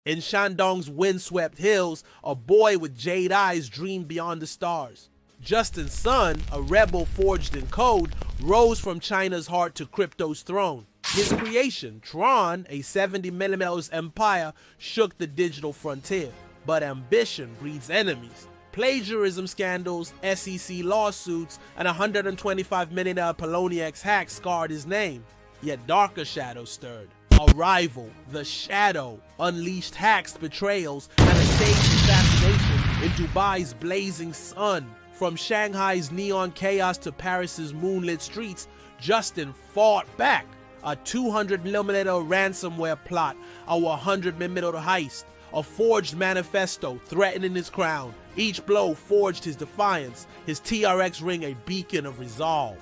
In Shandong's windswept hills, a boy with jade eyes dreamed beyond the stars. Justin's son, a rebel forged in code, rose from China's heart to crypto's throne. His creation, TRON, a 70mm empire, shook the digital frontier. But ambition breeds enemies. Plagiarism scandals, SEC lawsuits, and $125 million Poloniex hack scarred his name. Yet darker shadows stirred. Unravel, the Shadow, unleashed hacks, betrayals, and a staged assassination in Dubai's blazing sun. From Shanghai's neon chaos to Paris's moonlit streets, Justin fought back. A 200mm ransomware plot, a 100mm heist, a forged manifesto threatening his crown. Each blow forged his defiance, his TRX ring a beacon of resolve.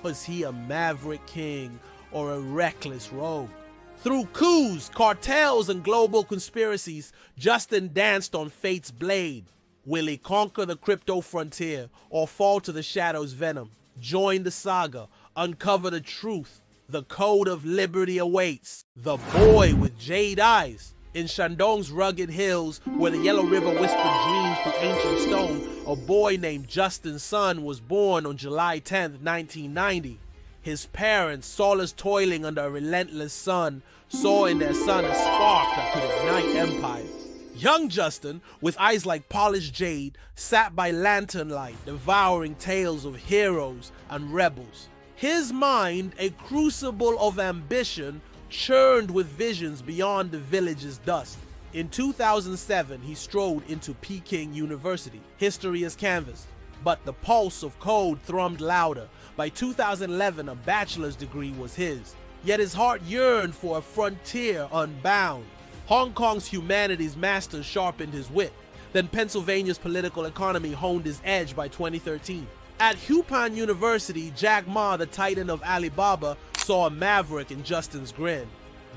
Was he a maverick king or a reckless rogue? Through coups, cartels, and global conspiracies, Justin danced on fate's blade. Will he conquer the crypto frontier or fall to the shadow's venom? Join the saga, uncover the truth. The code of liberty awaits. The boy with jade eyes. In Shandong's rugged hills, where the Yellow River whispered dreams through ancient stone, a boy named Justin's son was born on July 10, 1990. His parents, soulless toiling under a relentless sun, saw in their son a spark that could ignite empires. Young Justin, with eyes like polished jade, sat by lantern light, devouring tales of heroes and rebels. His mind, a crucible of ambition, churned with visions beyond the village's dust. In 2007, he strode into Peking University, history as canvas. But the pulse of code thrummed louder. By 2011, a bachelor's degree was his. Yet his heart yearned for a frontier unbound. Hong Kong's humanities master sharpened his wit. Then Pennsylvania's political economy honed his edge by 2013. At Hupan University, Jack Ma, the titan of Alibaba, saw a maverick in Justin's grin.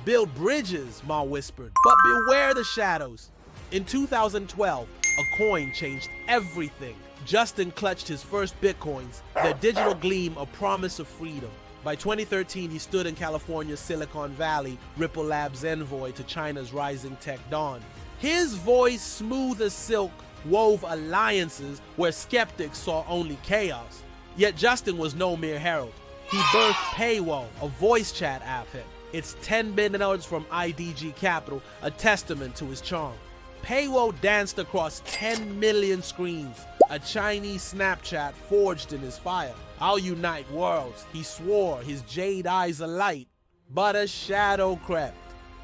Build bridges, Ma whispered, but beware the shadows. In 2012, a coin changed everything. Justin clutched his first bitcoins, their digital gleam a promise of freedom. By 2013, he stood in California's Silicon Valley, Ripple Labs' envoy to China's rising tech dawn. His voice, smooth as silk, wove alliances where skeptics saw only chaos. Yet Justin was no mere herald. He birthed Paywall, a voice chat app. Its $10 billion from IDG Capital, a testament to his charm. Paywall danced across 10 million screens, a Chinese Snapchat forged in his fire. I'll unite worlds, he swore, his jade eyes alight. But a shadow crept.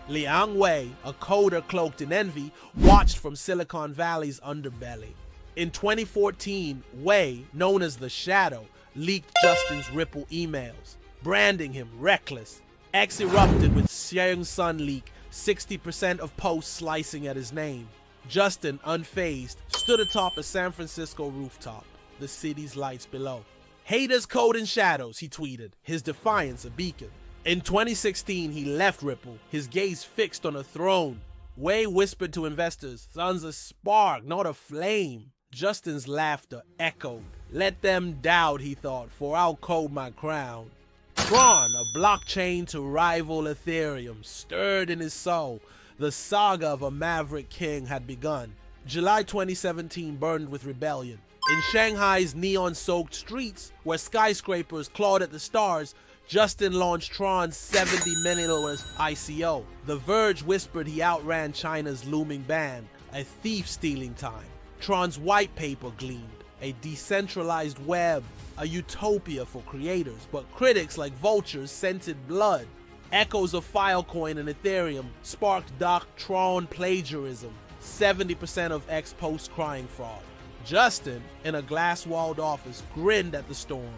Liang Wei, a coder cloaked in envy, watched from Silicon Valley's underbelly. In 2014, Wei, known as the Shadow, leaked Justin's Ripple emails, branding him reckless. X erupted with Xiang's Sun leak, 60% of posts slicing at his name. Justin, unfazed, stood atop a San Francisco rooftop, the city's lights below. Haters code in shadows, he tweeted, his defiance a beacon. In 2016, he left Ripple, his gaze fixed on a throne. Wei whispered to investors, "Sun's a spark, not a flame." Justin's laughter echoed. Let them doubt, he thought, for I'll code my crown. TRON, a blockchain to rival Ethereum, stirred in his soul. The saga of a maverick king had begun. July 2017 burned with rebellion. In Shanghai's neon-soaked streets, where skyscrapers clawed at the stars, Justin launched TRON's $70 million ICO. The Verge whispered he outran China's looming ban, a thief stealing time. TRON's white paper gleamed, a decentralized web, a utopia for creators, but critics like vultures scented blood. Echoes of Filecoin and Ethereum sparked TRON plagiarism, 70% of X posts crying fraud. Justin, in a glass-walled office, grinned at the storm.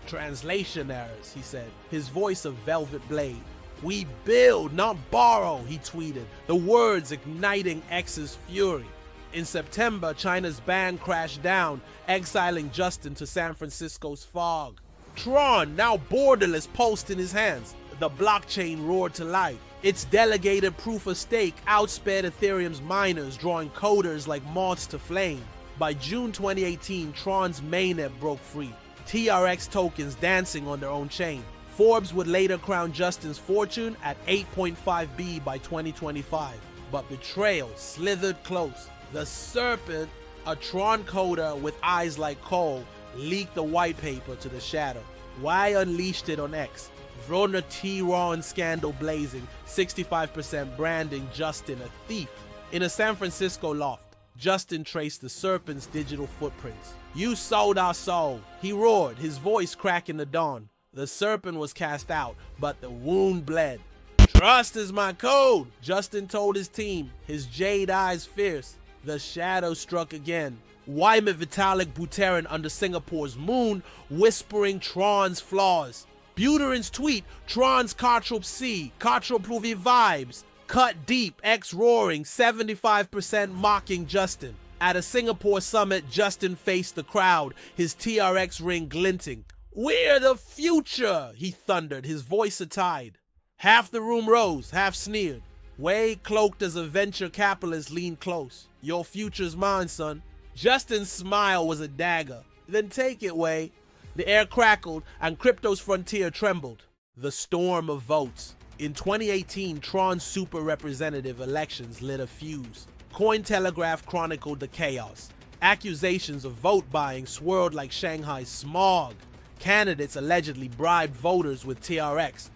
Translation errors, he said, his voice a velvet blade. We build, not borrow, he tweeted, the words igniting X's fury. In September, China's ban crashed down, exiling Justin to San Francisco's fog. TRON, now borderless, pulsed in his hands. The blockchain roared to life. Its delegated proof of stake outsped Ethereum's miners, drawing coders like moths to flame. By June 2018, TRON's mainnet broke free. TRX tokens dancing on their own chain. Forbes would later crown Justin's fortune at 8.5 B by 2025. but betrayal slithered close. The Serpent, a TRON coder with eyes like coal, leaked the white paper to the shadow. Y unleashed it on X. Vrona TRON scandal blazing, 65% branding Justin a thief. In a San Francisco loft, Justin traced the Serpent's digital footprints. "You sold our soul," he roared, his voice cracking the dawn. The Serpent was cast out, but the wound bled. "Trust is my code," Justin told his team, his jade eyes fierce. The shadow struck again. Wyman Vitalik Buterin under Singapore's moon, whispering TRON's flaws. Buterin's tweet, "TRON's cartel C, cartel pluvi vibes." Cut deep, X roaring, 75% mocking Justin. At a Singapore summit, Justin faced the crowd, his TRX ring glinting. "We're the future," he thundered, his voice a tide. Half the room rose, half sneered. Wei, cloaked as a venture capitalist, leaned close. "Your future's mine, son." Justin's smile was a dagger. "Then take it, Wei." The air crackled and crypto's frontier trembled. The storm of votes. In 2018, TRON's super representative elections lit a fuse. Cointelegraph chronicled the chaos. Accusations of vote buying swirled like Shanghai smog. Candidates allegedly bribed voters with TRX.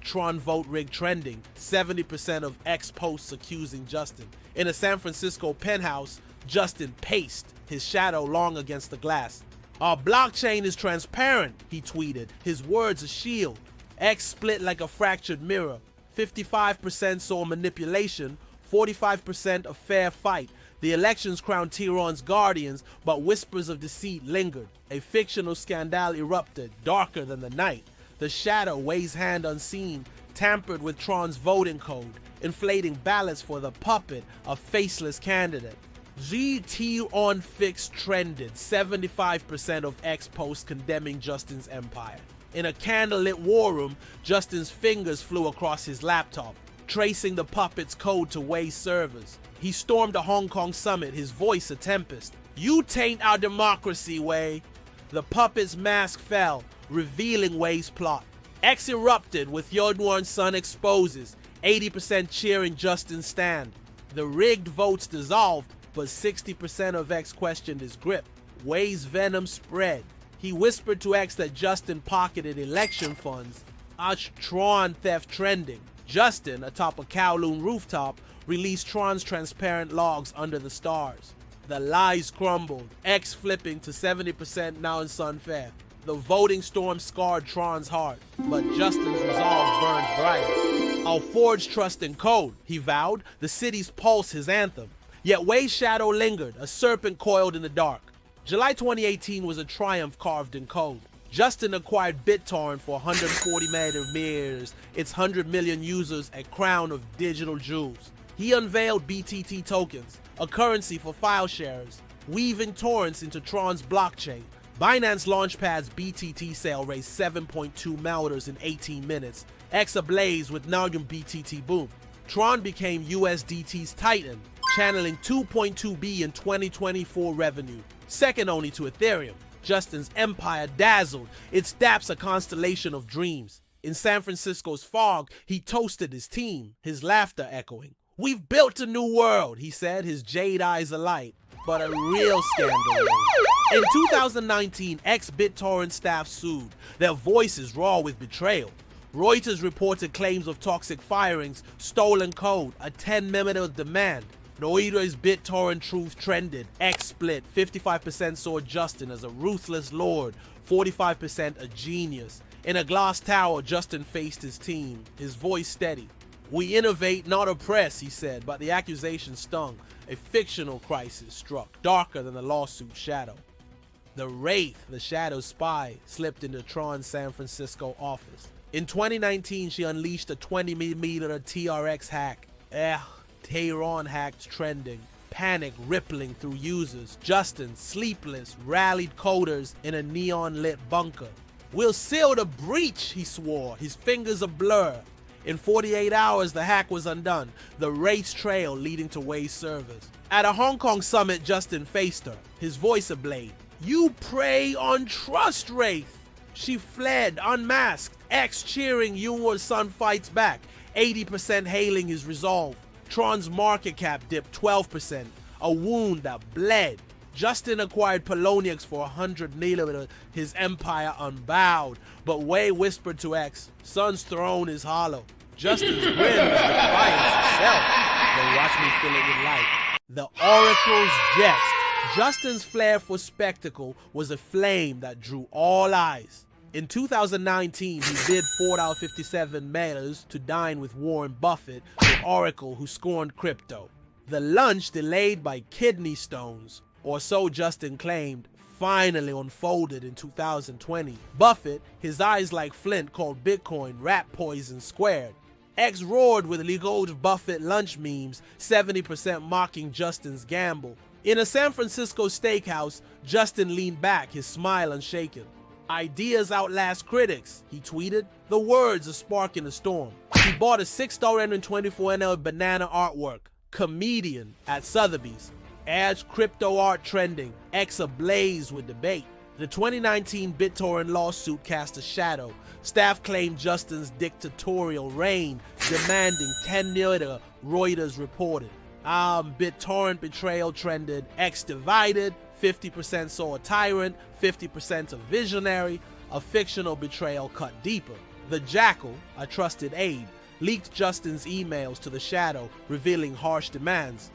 TRON vote rig trending. 70% of X posts accusing Justin. In a San Francisco penthouse, Justin paced, his shadow long against the glass. "Our blockchain is transparent," he tweeted, his words a shield. X split like a fractured mirror. 55% saw manipulation, 45% a fair fight. The elections crowned TRON's guardians, but whispers of deceit lingered. A fictional scandal erupted, darker than the night. The shadow, Wei's hand unseen, tampered with TRON's voting code, inflating ballots for the puppet, a faceless candidate. TRON fix trended, 75% of X posts condemning Justin's empire. In a candlelit war room, Justin's fingers flew across his laptop, tracing the puppet's code to Wei's servers. He stormed a Hong Kong summit, his voice a tempest. "You taint our democracy, Wei." The puppet's mask fell, revealing Wei's plot. X erupted with Yodwar's son exposes, 80% cheering Justin's stand. The rigged votes dissolved, but 60% of X questioned his grip. Wei's venom spread. He whispered to X that Justin pocketed election funds. TRON theft trending. Justin, atop a Kowloon rooftop, released TRON's transparent logs under the stars. The lies crumbled, X flipping to 70% now it's unfair. The voting storm scarred TRON's heart, but Justin's resolve burned bright. "I'll forge trust in code," he vowed, the city's pulse his anthem. Yet Wei's shadow lingered, a serpent coiled in the dark. July 2018 was a triumph carved in code. Justin acquired BitTorrent for 140 meters, its 100 million users, a crown of digital jewels. He unveiled BTT tokens, a currency for file sharers, weaving torrents into TRON's blockchain. Binance Launchpad's BTT sale raised 7.2 million in 18 minutes, X ablaze with Narium BTT boom. TRON became USDT's titan, channeling 2.2 billion in 2024 revenue, second only to Ethereum. Justin's empire dazzled, its dApps a constellation of dreams. In San Francisco's fog, he toasted his team, his laughter echoing. "We've built a new world," he said, his jade eyes alight. But a real scandal. In 2019, ex-BitTorrent staff sued, their voices raw with betrayal. Reuters reported claims of toxic firings, stolen code, a 10-minute demand. Noiro's BitTorrent truth trended. X split. 55% saw Justin as a ruthless lord, 45% a genius. In a glass tower, Justin faced his team, his voice steady. "We innovate, not oppress," he said, but the accusation stung. A fictional crisis struck, darker than the lawsuit's shadow. The Wraith, the shadow spy, slipped into TRON's San Francisco office. In 2019, she unleashed a 20mm TRX hack. TRON hacked trending. Panic rippling through users. Justin, sleepless, rallied coders in a neon-lit bunker. "We'll seal the breach," he swore, his fingers a blur. In 48 hours, the hack was undone, the Wraith's trail leading to Wei's servers. At a Hong Kong summit, Justin faced her, his voice ablaze. "You prey on trust, Wraith." She fled, unmasked, X cheering Yunwa's son fights back, 80% hailing his resolve. Tron's market cap dipped 12%, a wound that bled. Justin acquired Poloniex for $100 million, his empire unbowed. But Wei whispered to X, "Son's throne is hollow." Justin's grin was defiance itself. Then watch me fill it with light. The Oracle's jest. Justin's flair for spectacle was a flame that drew all eyes. In 2019, he bid $4.57 to dine with Warren Buffett, the Oracle who scorned crypto. The lunch, delayed by kidney stones, or so Justin claimed, finally unfolded in 2020. Buffett, his eyes like flint, called Bitcoin rat poison squared. X roared with legal Buffett lunch memes, 70% mocking Justin's gamble. In a San Francisco steakhouse, Justin leaned back, his smile unshaken. "Ideas outlast critics," he tweeted, the words a spark in a storm. He bought a $6.24 NL banana artwork, Comedian, at Sotheby's. Adds crypto art trending, X ablaze with debate. The 2019 BitTorrent lawsuit cast a shadow. Staff claimed Justin's dictatorial reign, demanding $10 million, Reuters reported. BitTorrent betrayal trended, X divided, 50% saw a tyrant, 50% a visionary, a fictional betrayal cut deeper. The Jackal, a trusted aide, leaked Justin's emails to the shadow, revealing harsh demands.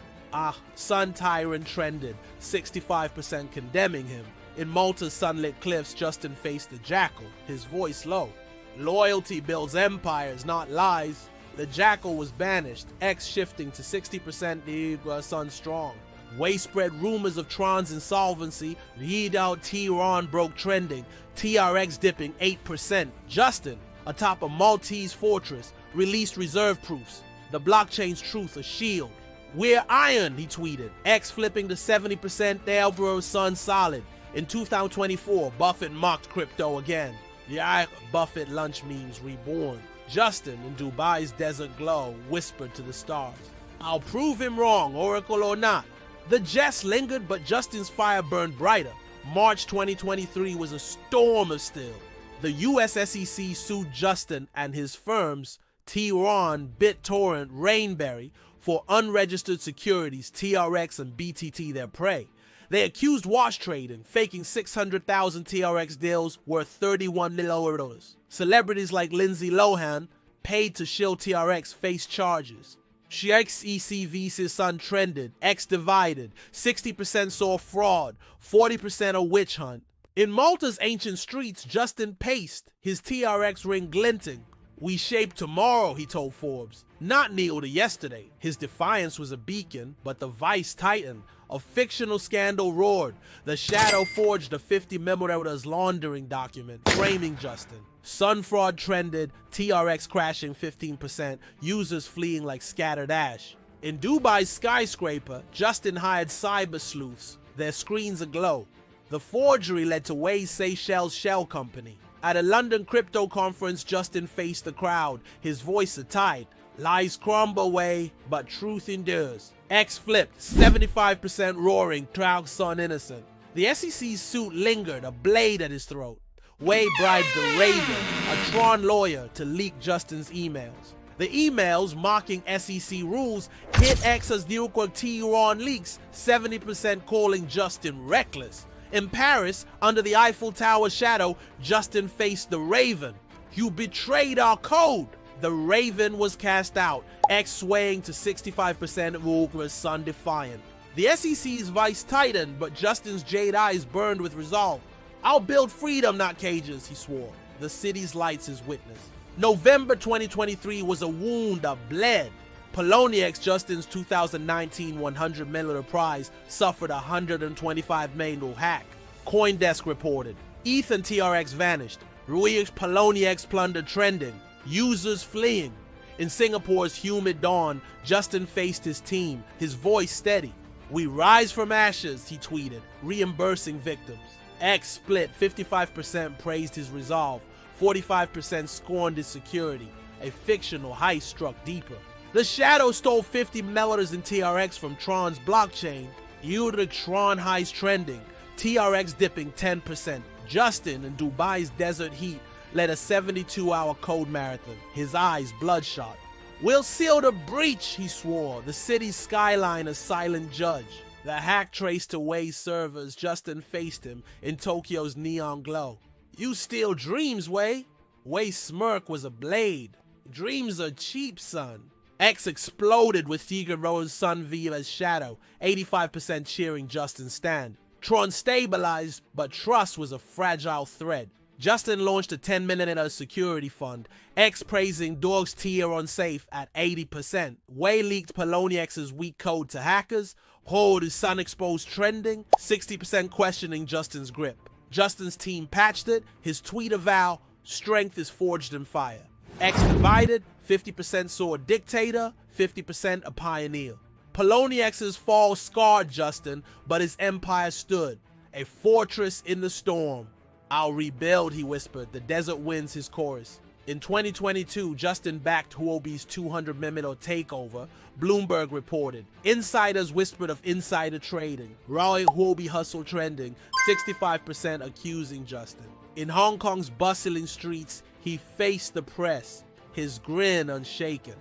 Sun tyrant trended, 65% condemning him. In Malta's sunlit cliffs, Justin faced the Jackal, his voice low. "Loyalty builds empires, not lies." The Jackal was banished, X shifting to 60% the Sun strong. Way spread rumors of TRON's insolvency, Readout TRON broke trending, TRX dipping 8%. Justin, atop a Maltese fortress, released reserve proofs. The blockchain's truth a shield. "We're iron," he tweeted. X flipping to 70%, the Sun solid. In 2024, Buffett mocked crypto again. The Buffett lunch memes reborn. Justin, in Dubai's desert glow, whispered to the stars, "I'll prove him wrong, Oracle or not." The jest lingered, but Justin's fire burned brighter. March 2023 was a storm of steel. The US SEC sued Justin and his firms, TRON, BitTorrent, Rainberry, for unregistered securities, TRX and BTT their prey. They accused wash trading, faking 600,000 TRX deals worth $31 million. Celebrities like Lindsay Lohan, paid to shield TRX, face charges. Sheikh's ECV's son trended, X divided, 60% saw fraud, 40% a witch hunt. In Malta's ancient streets, Justin paced, his TRX ring glinting. "We shape tomorrow," he told Forbes, not kneel to yesterday. His defiance was a beacon, but the vice tightened. A fictional scandal roared. The shadow forged a 50 million laundering document, framing Justin. Sun fraud trended, TRX crashing 15%, users fleeing like scattered ash. In Dubai's skyscraper, Justin hired cyber sleuths, their screens aglow. The forgery led to Wei Seychelles Shell Company. At a London crypto conference, Justin faced the crowd, his voice a tide. "Lies crumble, Wei, but truth endures." X flipped, 75% roaring, crowd son innocent. The SEC's suit lingered, a blade at his throat. Wei bribed the Raven, a TRON lawyer, to leak Justin's emails. The emails, mocking SEC rules, hit X as New York TRON leaks, 70% calling Justin reckless. In Paris, under the Eiffel Tower shadow, Justin faced the Raven. "You betrayed our code." The Raven was cast out, X swaying to 65% Wolver's Sun defiant. The SEC's vice tightened, but Justin's jade eyes burned with resolve. "I'll build freedom, not cages," he swore. The city's lights his witness. November 2023 was a wound that bled. Poloniex, Justin's 2019 $100 million prize, suffered a $125 million hack. CoinDesk reported. ETH and TRX vanished. Ruiz Poloniex plunder trending. Users fleeing. In Singapore's humid dawn, Justin faced his team, his voice steady. "We rise from ashes," he tweeted, reimbursing victims. X split, 55% praised his resolve, 45% scorned his security. A fictional heist struck deeper. The Shadow stole 50 million in TRX from TRON's blockchain. Yielded TRON heist trending, TRX dipping 10%. Justin, in Dubai's desert heat, led a 72-hour code marathon, his eyes bloodshot. "We'll seal the breach," he swore, the city's skyline a silent judge. The hack traced to Wei's servers. Justin faced him in Tokyo's neon glow. "You steal dreams, Wei." Wei's smirk was a blade. "Dreams are cheap, son." X exploded with Figaro's Sun V as shadow, 85% cheering Justin's stand. TRON stabilized, but trust was a fragile thread. Justin launched a 10-minute security fund, X praising Dorg's tier on safe at 80%. Wei leaked Poloniex's weak code to hackers. Hold is Sun exposed trending, 60% questioning Justin's grip. Justin's team patched it, his tweet avow, "Strength is forged in fire." X divided, 50% saw a dictator, 50% a pioneer. Poloniex's fall scarred Justin, but his empire stood, a fortress in the storm. "I'll rebuild," he whispered, the desert winds his chorus. In 2022, Justin backed Huobi's 200 millimeter takeover, Bloomberg reported. Insiders whispered of insider trading. Raw Huobi hustle trending, 65% accusing Justin. In Hong Kong's bustling streets, he faced the press, his grin unshaken.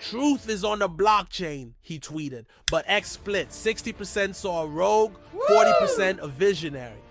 "Truth is on the blockchain," he tweeted, but X split. 60% saw a rogue, 40% a visionary.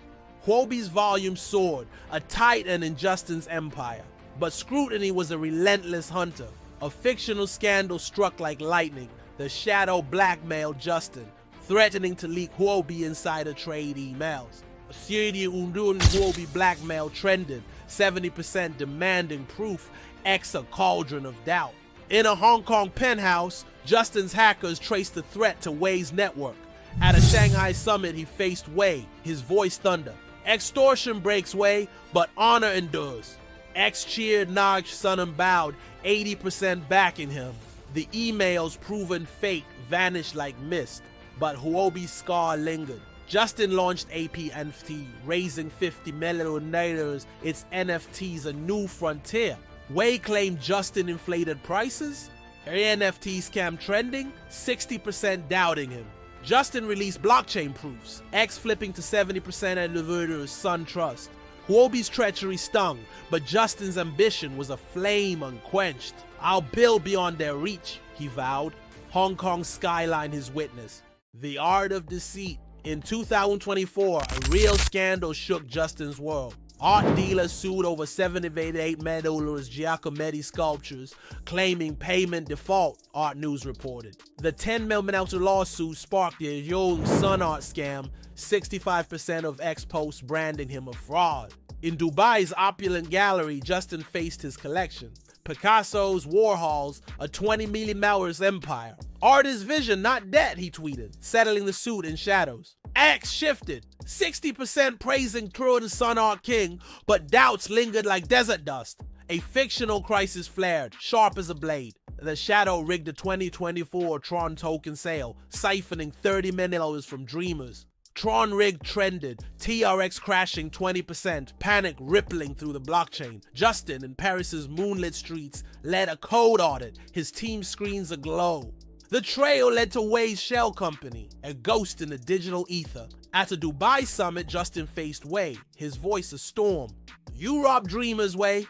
Huobi's volume soared, a titan in Justin's empire. But scrutiny was a relentless hunter. A fictional scandal struck like lightning. The shadow blackmailed Justin, threatening to leak Huobi insider trade emails. Syedi Undun Huobi blackmail trended, 70% demanding proof, X a cauldron of doubt. In a Hong Kong penthouse, Justin's hackers traced the threat to Wei's network. At a Shanghai summit, he faced Wei, his voice thunder. "Extortion breaks Wei, but honor endures." X cheered, nudged, Sun and bowed, 80% backing him. The emails, proven fake, vanished like mist, but Huobi's scar lingered. Justin launched AP NFT, raising 50 million dollars, its NFTs a new frontier. Wei claimed Justin inflated prices, her NFT scam trending, 60% doubting him. Justin released blockchain proofs, X flipping to 70% and Leverder's Sun Trust. Huobi's treachery stung, but Justin's ambition was a flame unquenched. "I'll build beyond their reach," he vowed. Hong Kong's skyline his witness. The art of deceit. In 2024, a real scandal shook Justin's world. Art dealers sued over 78 million Giacometti sculptures, claiming payment default, Art News reported. The 10 million lawsuit sparked the Young Sun Art scam, 65% of X posts branding him a fraud. In Dubai's opulent gallery, Justin faced his collection. Picasso's, Warhol's, a $20 million empire. "Art is vision, not debt," he tweeted, settling the suit in shadows. X shifted, 60% praising TRON Sun Art King, but doubts lingered like desert dust. A fictional crisis flared, sharp as a blade. The shadow rigged the 2024 TRON token sale, siphoning $30 million from dreamers. TRON rig trended, TRX crashing 20%, panic rippling through the blockchain. Justin, in Paris's moonlit streets, led a code audit, his team screens aglow. The trail led to Wei's shell company, a ghost in the digital ether. At a Dubai summit, Justin faced Wei, his voice a storm. "You robbed dreamers, Wei."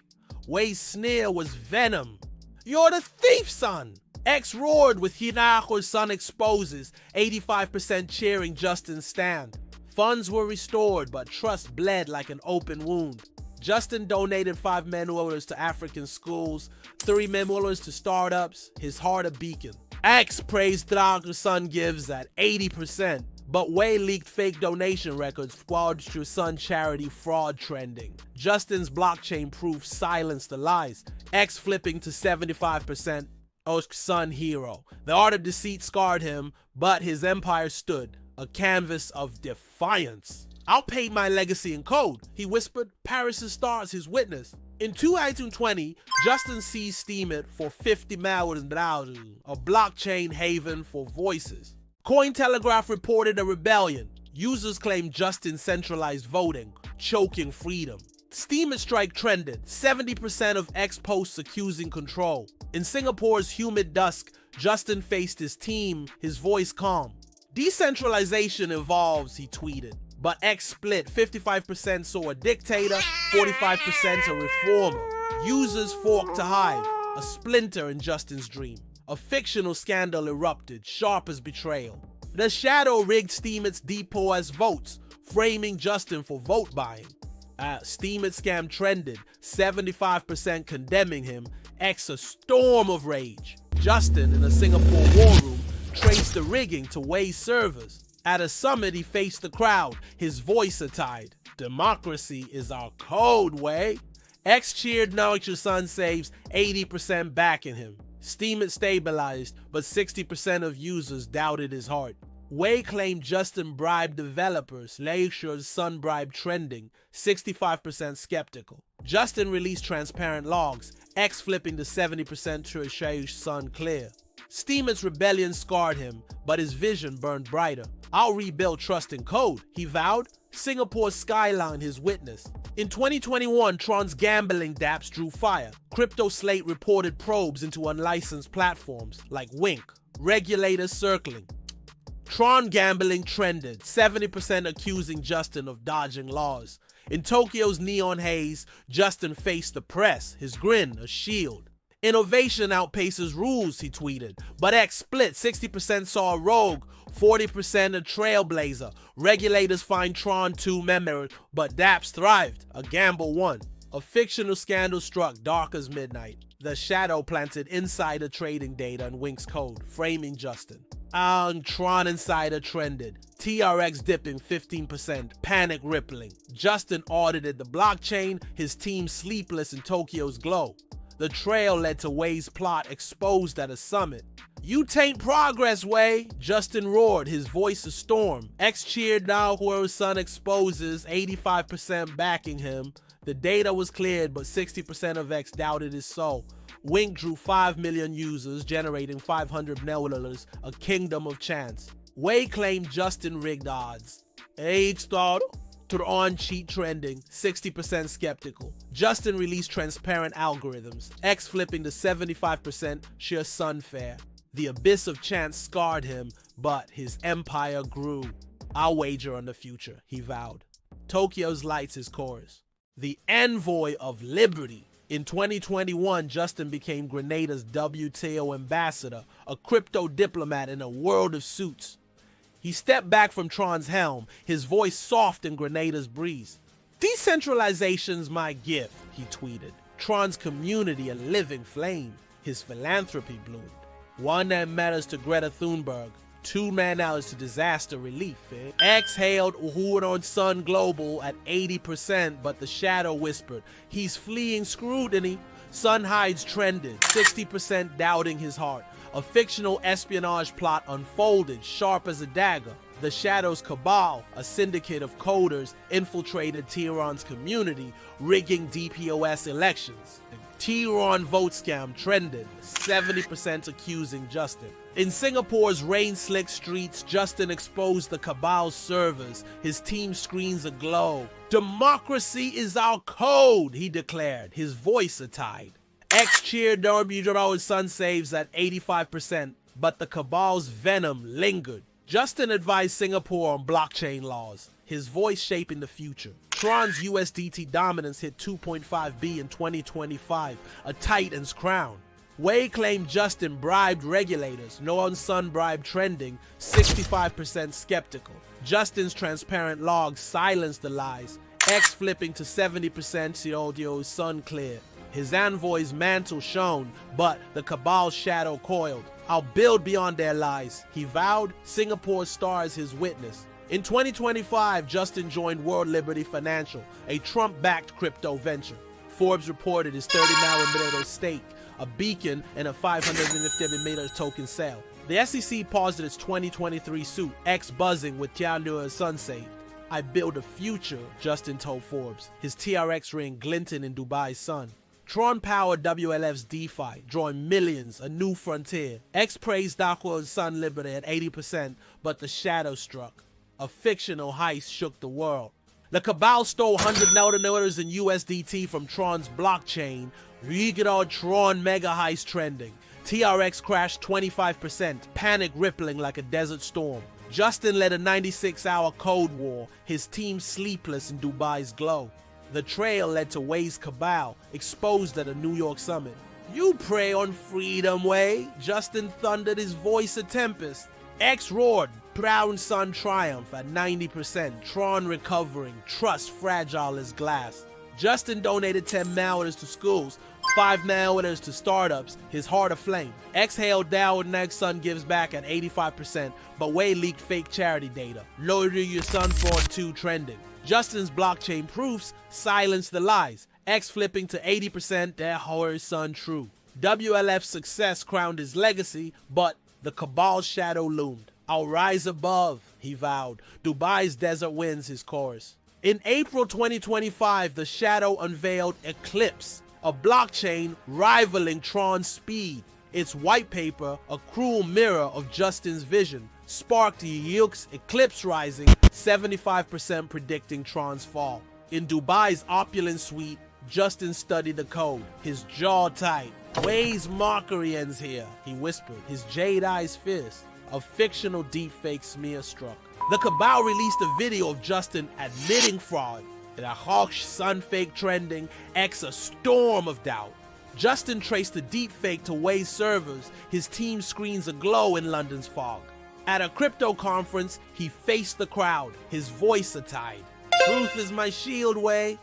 Wei's sneer was venom. "You're the thief, son." X roared with Hinaho's Sun exposes, 85% cheering Justin's stand. Funds were restored, but trust bled like an open wound. Justin donated $5 million to African schools, $3 million to startups, his heart a beacon. X praised Trago's Sun gives at 80%, but Wei leaked fake donation records, squelched to Sun charity fraud trending. Justin's blockchain proof silenced the lies, X flipping to 75%. Osk Sun hero. The art of deceit scarred him, but his empire stood, a canvas of defiance. "I'll paint my legacy in code," he whispered, Paris's stars his witness. In 2020, Justin seized Steemit for $50 million, a blockchain haven for voices. Cointelegraph reported a rebellion. Users claimed Justin centralized voting, choking freedom. Steemit strike trended, 70% of X posts accusing control. In Singapore's humid dusk, Justin faced his team, his voice calm. "Decentralization evolves," he tweeted. But X split, 55% saw a dictator, 45% a reformer. Users forked to Hive. a splinter in Justin's dream. A fictional scandal erupted, sharp as betrayal. The Shadow rigged Steemit's depot as votes, framing Justin for vote buying. Steemit scam trended, 75% condemning him, X a storm of rage. Justin, in a Singapore war room, traced the rigging to Wei's servers. At a summit, he faced the crowd, his voice a-tied. Democracy is our code, Wei. X cheered, now your son saves, 80% backing him. Steemit stabilized, but 60% of users doubted his heart. Wei claimed Justin bribed developers, Leishure's son bribe trending, 65% skeptical. Justin released transparent logs, X flipping the 70% to Shay's son clear. Steemit's rebellion scarred him, but his vision burned brighter. I'll rebuild trust in code, he vowed. Singapore's skyline his witness. In 2021, Tron's gambling dApps drew fire. Crypto Slate reported probes into unlicensed platforms like Wink, regulators circling. Tron gambling trended, 70% accusing Justin of dodging laws. In Tokyo's neon haze, Justin faced the press, his grin a shield. Innovation outpaces rules, he tweeted, but X split, 60% saw a rogue, 40% a trailblazer. Regulators find Tron too memorable, but dApps thrived, a gamble won. A fictional scandal struck dark as midnight. The Shadow planted insider trading data in Wink's code, framing Justin. Tron insider trended, TRX dipping 15%, panic rippling. Justin audited the blockchain, his team sleepless in Tokyo's glow. The trail led to Wei's plot exposed at a summit. You taint progress, Wei, Justin roared, his voice a storm. X cheered now where his son exposes, 85% backing him. The data was cleared, but 60% of X doubted his soul. Wink drew 5 million users, generating 500 $, a kingdom of chance. Wei claimed Justin rigged odds. TRON cheat trending, 60% skeptical. Justin released transparent algorithms, X flipping to 75% sheer sunfare. The abyss of chance scarred him, but his empire grew. I'll wager on the future, he vowed. Tokyo's lights his chorus. The envoy of liberty. In 2021, Justin became Grenada's WTO ambassador, a crypto diplomat in a world of suits. He stepped back from Tron's helm, his voice soft in Grenada's breeze. Decentralization's my gift, he tweeted. Tron's community a living flame. His philanthropy bloomed. One that matters to Greta Thunberg, 2 man-hours to disaster relief. X hailed Uhuron's son global at 80%, but the Shadow whispered, he's fleeing scrutiny. Sun hides trended, 60% doubting his heart. A fictional espionage plot unfolded, sharp as a dagger. The Shadow's cabal, a syndicate of coders, infiltrated TRON's community, rigging DPoS elections. The TRON vote scam trended, 70% accusing Justin. In Singapore's rain-slick streets, Justin exposed the cabal's servers, his team screens aglow. Democracy is our code, he declared, his voice a-tied. X cheered his son saves at 85%, but the cabal's venom lingered. Justin advised Singapore on blockchain laws, his voice shaping the future. Tron's USDT dominance hit 2.5B in 2025, a titan's crown. Wei claimed Justin bribed regulators, no son bribe trending, 65% skeptical. Justin's transparent logs silenced the lies, X flipping to 70% Xiaodio's sun clear. His envoy's mantle shone, but the cabal's shadow coiled. I'll build beyond their lies, he vowed. Singapore's star is his witness. In 2025, Justin joined World Liberty Financial, a Trump-backed crypto venture. Forbes reported his 30 million stake, a beacon, and a 550 million token sale. The SEC paused its 2023 suit, X buzzing with Tiandua's son saved. I build a future, Justin told Forbes, his TRX ring glinting in Dubai's sun. Tron powered WLF's DeFi, drawing millions, a new frontier. X praised Daqua's son Liberty at 80%, but the shadow struck. A fictional heist shook the world. The cabal stole 100 $100 in USDT from Tron's blockchain. Rigidal Tron mega heist trending. TRX crashed 25%, panic rippling like a desert storm. Justin led a 96-hour code war, his team sleepless in Dubai's glow. The trail led to Wei's cabal, exposed at a New York summit. You prey on freedom, Way. Justin thundered, his voice a tempest. X roared, proud son triumph at 90%. Tron recovering, trust fragile as glass. Justin donated 10 malwares to schools, 5 malwares to startups, his heart aflame. X hailed down, next son gives back at 85%, but Way leaked fake charity data. Loader your son fraud 2 trending. Justin's blockchain proofs silenced the lies. X flipping to 80%, that horror son true. WLF's success crowned his legacy, but the cabal's shadow loomed. I'll rise above, he vowed. Dubai's desert winds, his chorus. In April 2025, the shadow unveiled Eclipse, a blockchain rivaling Tron's speed. Its white paper, a cruel mirror of Justin's vision, sparked Yilk's Eclipse rising, 75% predicting Tron's fall. In Dubai's opulent suite, Justin studied the code, his jaw tight. Way's mockery ends here, he whispered, his jade eyes fierce. A fictional deepfake smear struck. The Cabal released a video of Justin admitting fraud. In a harsh sun fake trending, X a storm of doubt. Justin traced the deepfake to Way's servers, his team screens aglow in London's fog. At a crypto conference, he faced the crowd, his voice a tide. Truth is my shield, Way.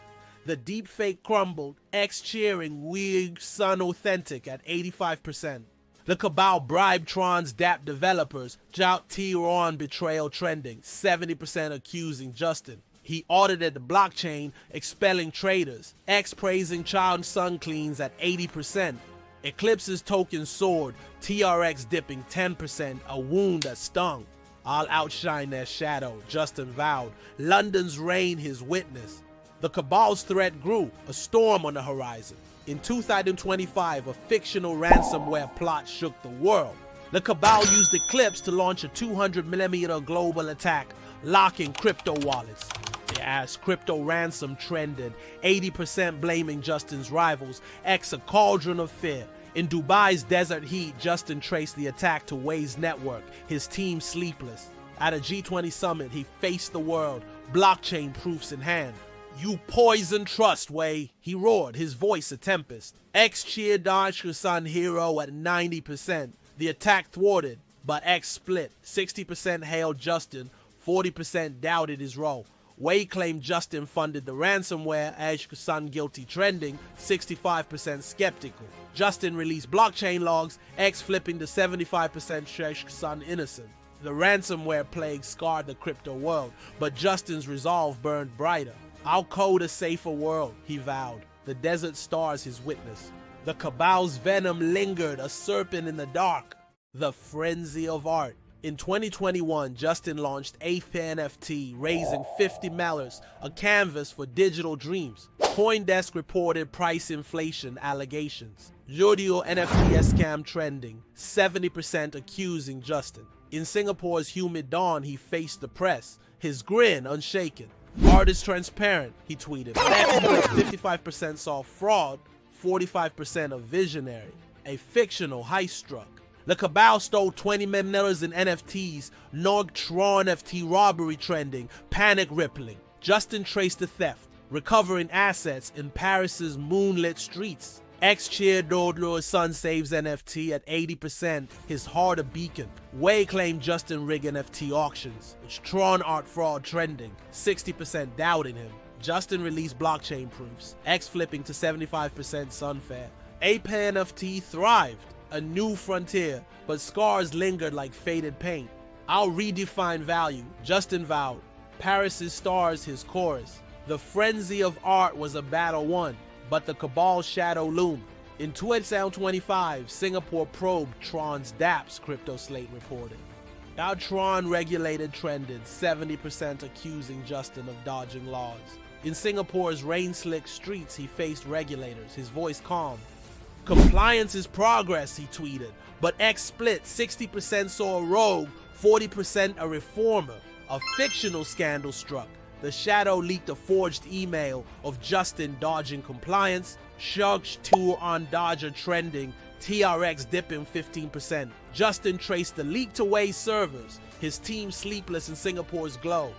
The deepfake crumbled, X cheering, weird son authentic at 85%. The Cabal bribed Tron's DApp developers, jout TRON betrayal trending, 70% accusing Justin. He audited the blockchain, expelling traders. X praising child son cleans at 80%. Eclipse's token soared, TRX dipping 10%, a wound that stung. I'll outshine their shadow, Justin vowed. London's reign his witness. The Cabal's threat grew, a storm on the horizon. In 2025, a fictional ransomware plot shook the world. The Cabal used Eclipse to launch a 200mm global attack, locking crypto wallets. As crypto ransom trended, 80% blaming Justin's rivals, X a cauldron of fear. In Dubai's desert heat, Justin traced the attack to Way's network, his team sleepless. At a G20 summit, he faced the world, blockchain proofs in hand. You poison trust, Way, he roared, his voice a tempest. X cheered Dodge's son hero at 90%. The attack thwarted, but X split. 60% hailed Justin, 40% doubted his role. Way claimed Justin funded the ransomware, Ash's son guilty trending, 65% skeptical. Justin released blockchain logs, X flipping to 75% Ash's son innocent. The ransomware plague scarred the crypto world, but Justin's resolve burned brighter. I'll code a safer world, he vowed. The desert stars his witness. The Cabal's venom lingered, a serpent in the dark. The frenzy of art. In 2021, Justin launched Eighth NFT, raising 50 mallards, a canvas for digital dreams. CoinDesk reported price inflation allegations. Judio NFT scam trending, 70% accusing Justin. In Singapore's humid dawn, he faced the press, his grin unshaken. Art is transparent, he tweeted. 55% saw fraud, 45% a visionary. A fictional heist struck. The Cabal stole 20 million in NFTs, Nog TRON NFT robbery trending, panic rippling. Justin traced the theft, recovering assets in Paris's moonlit streets. X cheered Dodlo's son saves NFT at 80%, his heart a beacon. Way claimed Justin rig NFT auctions, which Tron art fraud trending, 60% doubting him. Justin released blockchain proofs, X flipping to 75% Sunfair. Ape NFT thrived, a new frontier, but scars lingered like faded paint. I'll redefine value, Justin vowed. Paris's stars his chorus. The frenzy of art was a battle won, but the Cabal's shadow loomed. In 2025, Singapore probed Tron's dApps, Crypto Slate reported. Now Tron regulated trended, 70% accusing Justin of dodging laws. In Singapore's rain-slick streets, he faced regulators, his voice calm. Compliance is progress, he tweeted, but X split, 60% saw a rogue, 40% a reformer. A fictional scandal struck. The shadow leaked a forged email of Justin dodging compliance, Shug's tour on Dodger trending, TRX dipping 15%. Justin traced the leak to Way's servers, his team sleepless in Singapore's glow.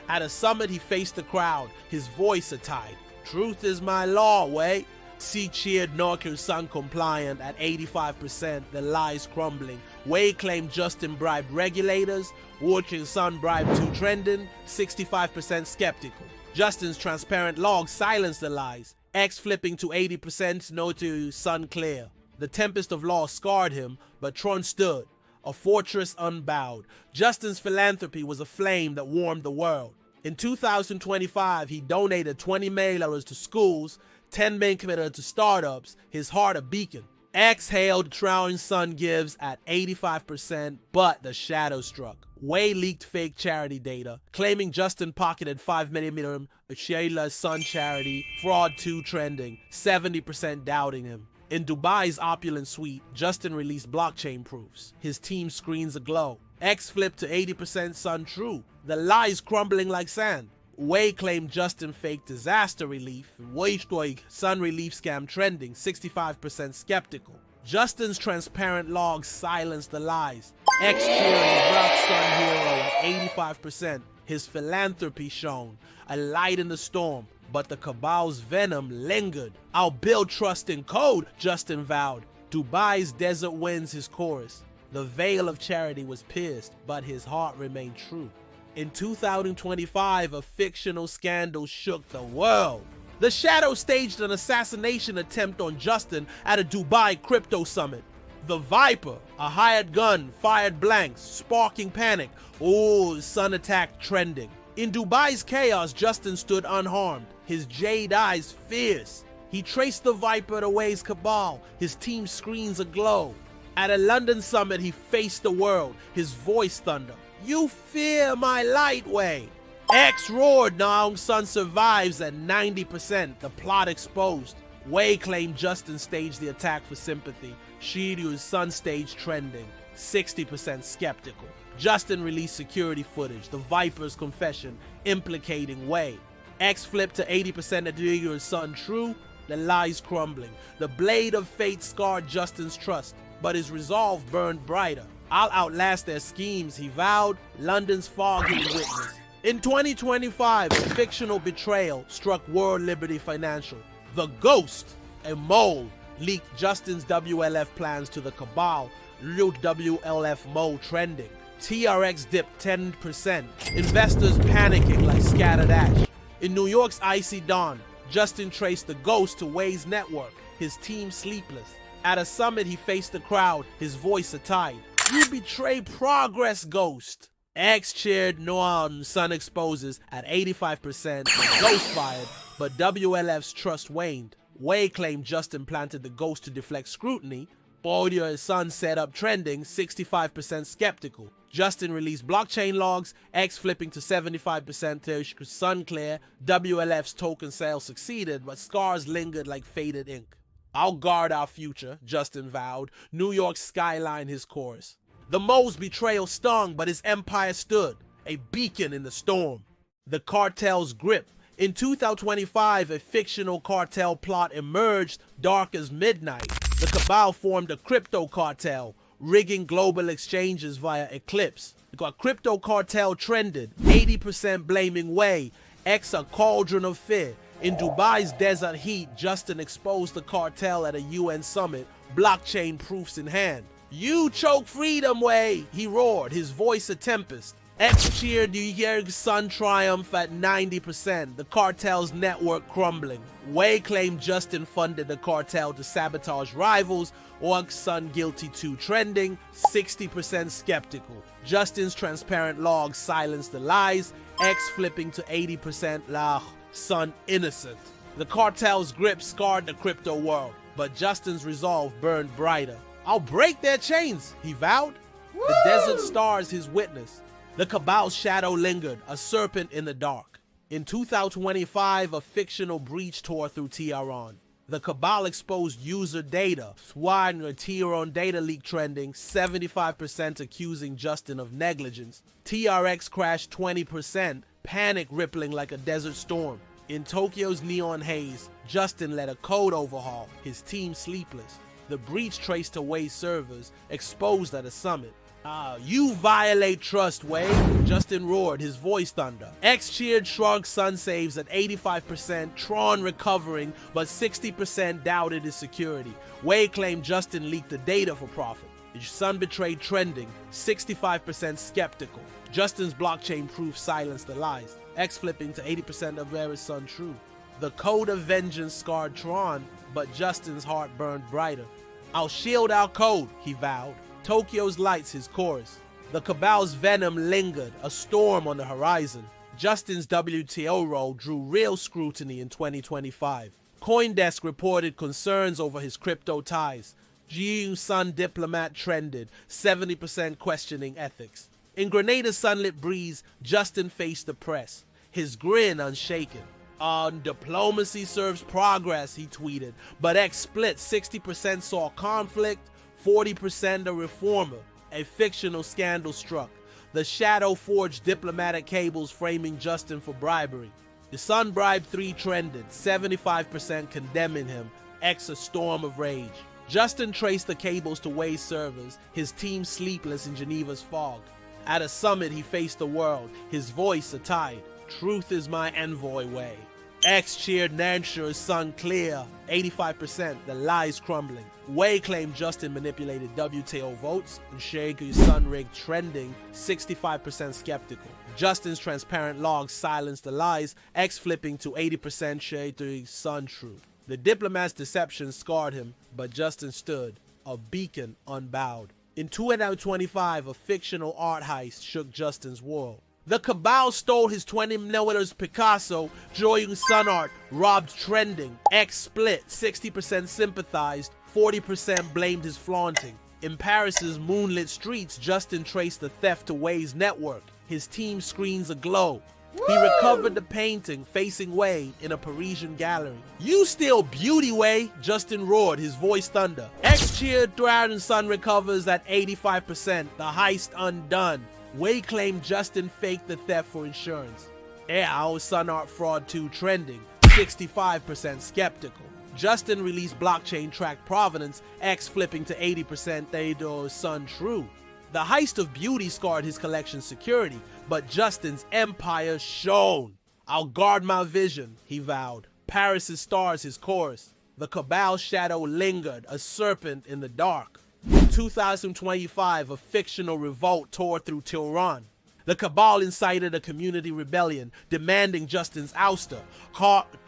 At a summit he faced the crowd, his voice a tide. Truth is my law, Way. C cheered Norker Sun compliant at 85%, the lies crumbling. Wei claimed Justin bribed regulators, Working Sun bribed 2 trending, 65% skeptical. Justin's transparent log silenced the lies, X flipping to 80%, no to Sun clear. The tempest of law scarred him, but TRON stood, a fortress unbowed. Justin's philanthropy was a flame that warmed the world. In 2025, he donated 20 million to schools, 10 million committed to startups, his heart a beacon. X hailed TRON Sun gives at 85%, but the shadow struck. Wei leaked fake charity data, claiming Justin pocketed 5 million Sheila's Sun charity, fraud 2 trending, 70% doubting him. In Dubai's opulent suite, Justin released blockchain proofs. His team screens aglow. X flipped to 80% Sun true, the lies crumbling like sand. Wei claimed Justin faked disaster relief, Weistoig Sun relief scam trending, 65% skeptical. Justin's transparent logs silenced the lies. X cheering rock Sun hero at 85%, his philanthropy shone, a light in the storm, but the cabal's venom lingered. I'll build trust in code, Justin vowed. Dubai's desert winds his chorus. The veil of charity was pierced, but his heart remained true. In 2025, a fictional scandal shook the world. The Shadow staged an assassination attempt on Justin at a Dubai crypto summit. The Viper, a hired gun, fired blanks, sparking panic. Oh, Sun attack trending. In Dubai's chaos, Justin stood unharmed, his jade eyes fierce. He traced the Viper to Wei's cabal, his team screens aglow. At a London summit, he faced the world, his voice thunder. You fear my light, Wei. X roared, now Sun survives at 90%, the plot exposed. Wei claimed Justin staged the attack for sympathy. Shiryu's Sun stage trending, 60% skeptical. Justin released security footage, the Viper's confession, implicating Wei. X flipped to 80% of Shiryu's Sun true, the lies crumbling. The blade of fate scarred Justin's trust, but his resolve burned brighter. I'll outlast their schemes, he vowed, London's fog he witnessed. In 2025, a fictional betrayal struck World Liberty Financial. The Ghost, a mole, leaked Justin's WLF plans to the cabal, WLF mole trending. TRX dipped 10%, investors panicking like scattered ash. In New York's icy dawn, Justin traced the Ghost to Wei's network, his team sleepless. At a summit, he faced the crowd, his voice a tide. You betray progress, Ghost. X cheered Noan Sun exposes at 85%, Ghost fired, but WLF's trust waned. Wei claimed Justin planted the Ghost to deflect scrutiny. Poloniex Sun set up trending, 65% skeptical. Justin released blockchain logs, X flipping to 75% to Sun clear. WLF's token sale succeeded, but scars lingered like faded ink. I'll guard our future, Justin vowed. New York's skyline his chorus. The mole's betrayal stung, but his empire stood, a beacon in the storm. The cartel's grip. In 2025, a fictional cartel plot emerged, dark as midnight. The cabal formed a crypto cartel, rigging global exchanges via Eclipse. The crypto cartel trended, 80% blaming Wei, X a cauldron of fear. In Dubai's desert heat, Justin exposed the cartel at a UN summit, blockchain proofs in hand. You choke freedom, Wei, he roared, his voice a tempest. X cheered Yerg's Sun triumph at 90%, the cartel's network crumbling. Wei claimed Justin funded the cartel to sabotage rivals, Org's Sun guilty 2 trending, 60% skeptical. Justin's transparent logs silenced the lies, X flipping to 80% la Sun innocent. The cartel's grip scarred the crypto world, but Justin's resolve burned brighter. I'll break their chains, he vowed. Woo! The desert stars his witness. The cabal's shadow lingered, a serpent in the dark. In 2025, a fictional breach tore through TRON. The cabal exposed user data, swine a TRON data leak trending, 75% accusing Justin of negligence. TRX crashed 20%, panic rippling like a desert storm. In Tokyo's neon haze, Justin led a code overhaul, his team sleepless. The breach traced to Wei's servers, exposed at a summit. You violate trust, Wei. Justin roared, his voice thunder. X cheered, shrunk, Sun saves at 85%, TRON recovering, but 60% doubted his security. Wei claimed Justin leaked the data for profit. His Sun betrayed trending, 65% skeptical. Justin's blockchain proof silenced the lies. X flipping to 80% of Vera's Sun true. The code of vengeance scarred TRON, but Justin's heart burned brighter. I'll shield our code, he vowed. Tokyo's lights, his chorus. The cabal's venom lingered, a storm on the horizon. Justin's WTO role drew real scrutiny in 2025. CoinDesk reported concerns over his crypto ties. GU Sun diplomat trended, 70% questioning ethics. In Grenada's sunlit breeze, Justin faced the press, his grin unshaken. Diplomacy serves progress, he tweeted, but X split. 60% saw conflict, 40% a reformer. A fictional scandal struck. The shadow forged diplomatic cables framing Justin for bribery. The Sun Bribe 3 trended, 75% condemning him. X a storm of rage. Justin traced the cables to Wei's servers, his team sleepless in Geneva's fog. At a summit he faced the world, his voice a tide. Truth is my envoy, Wei. X cheered Nansha's Sun clear, 85%, the lies crumbling. Wei claimed Justin manipulated WTO votes, and Shagu's Sun rigged trending, 65% skeptical. Justin's transparent logs silenced the lies, X flipping to 80% Shagu's Sun true. The diplomat's deception scarred him, but Justin stood, a beacon unbowed. In 2025, a fictional art heist shook Justin's world. The cabal stole his 20mm Picasso, Joyung Sun art, robbed trending. X split, 60% sympathized, 40% blamed his flaunting. In Paris's moonlit streets, Justin traced the theft to Wei's network, his team screens aglow. He recovered the painting facing Wei in a Parisian gallery. You steal beauty, Wei, Justin roared, his voice thunder. X cheered, Throughout and Sun recovers at 85%, the heist undone. Wei claimed Justin faked the theft for insurance. Our Sun Art Fraud 2 trending, 65% skeptical. Justin released blockchain tracked provenance, X flipping to 80% Theodore's Sun true. The heist of beauty scarred his collection's security, but Justin's empire shone. I'll guard my vision, he vowed. Paris's stars, his chorus. The cabal's shadow lingered, a serpent in the dark. In 2025, a fictional revolt tore through TRON. The cabal incited a community rebellion, demanding Justin's ouster.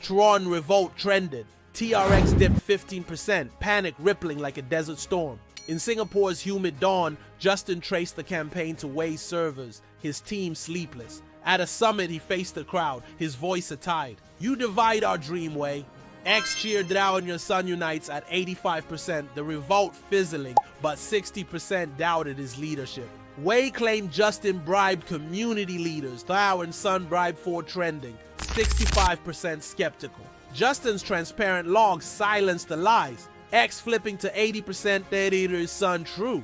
TRON revolt trended. TRX dipped 15%, panic rippling like a desert storm. In Singapore's humid dawn, Justin traced the campaign to Wei's servers, his team sleepless. At a summit, he faced the crowd, his voice a tide. You divide our dream, Wei. X cheered Thou and your Sun unites at 85%, the revolt fizzling, but 60% doubted his leadership. Wei claimed Justin bribed community leaders, Thou and Sun Bribe 4 trending, 65% skeptical. Justin's transparent logs silenced the lies, X flipping to 80% Theodore's Sun true.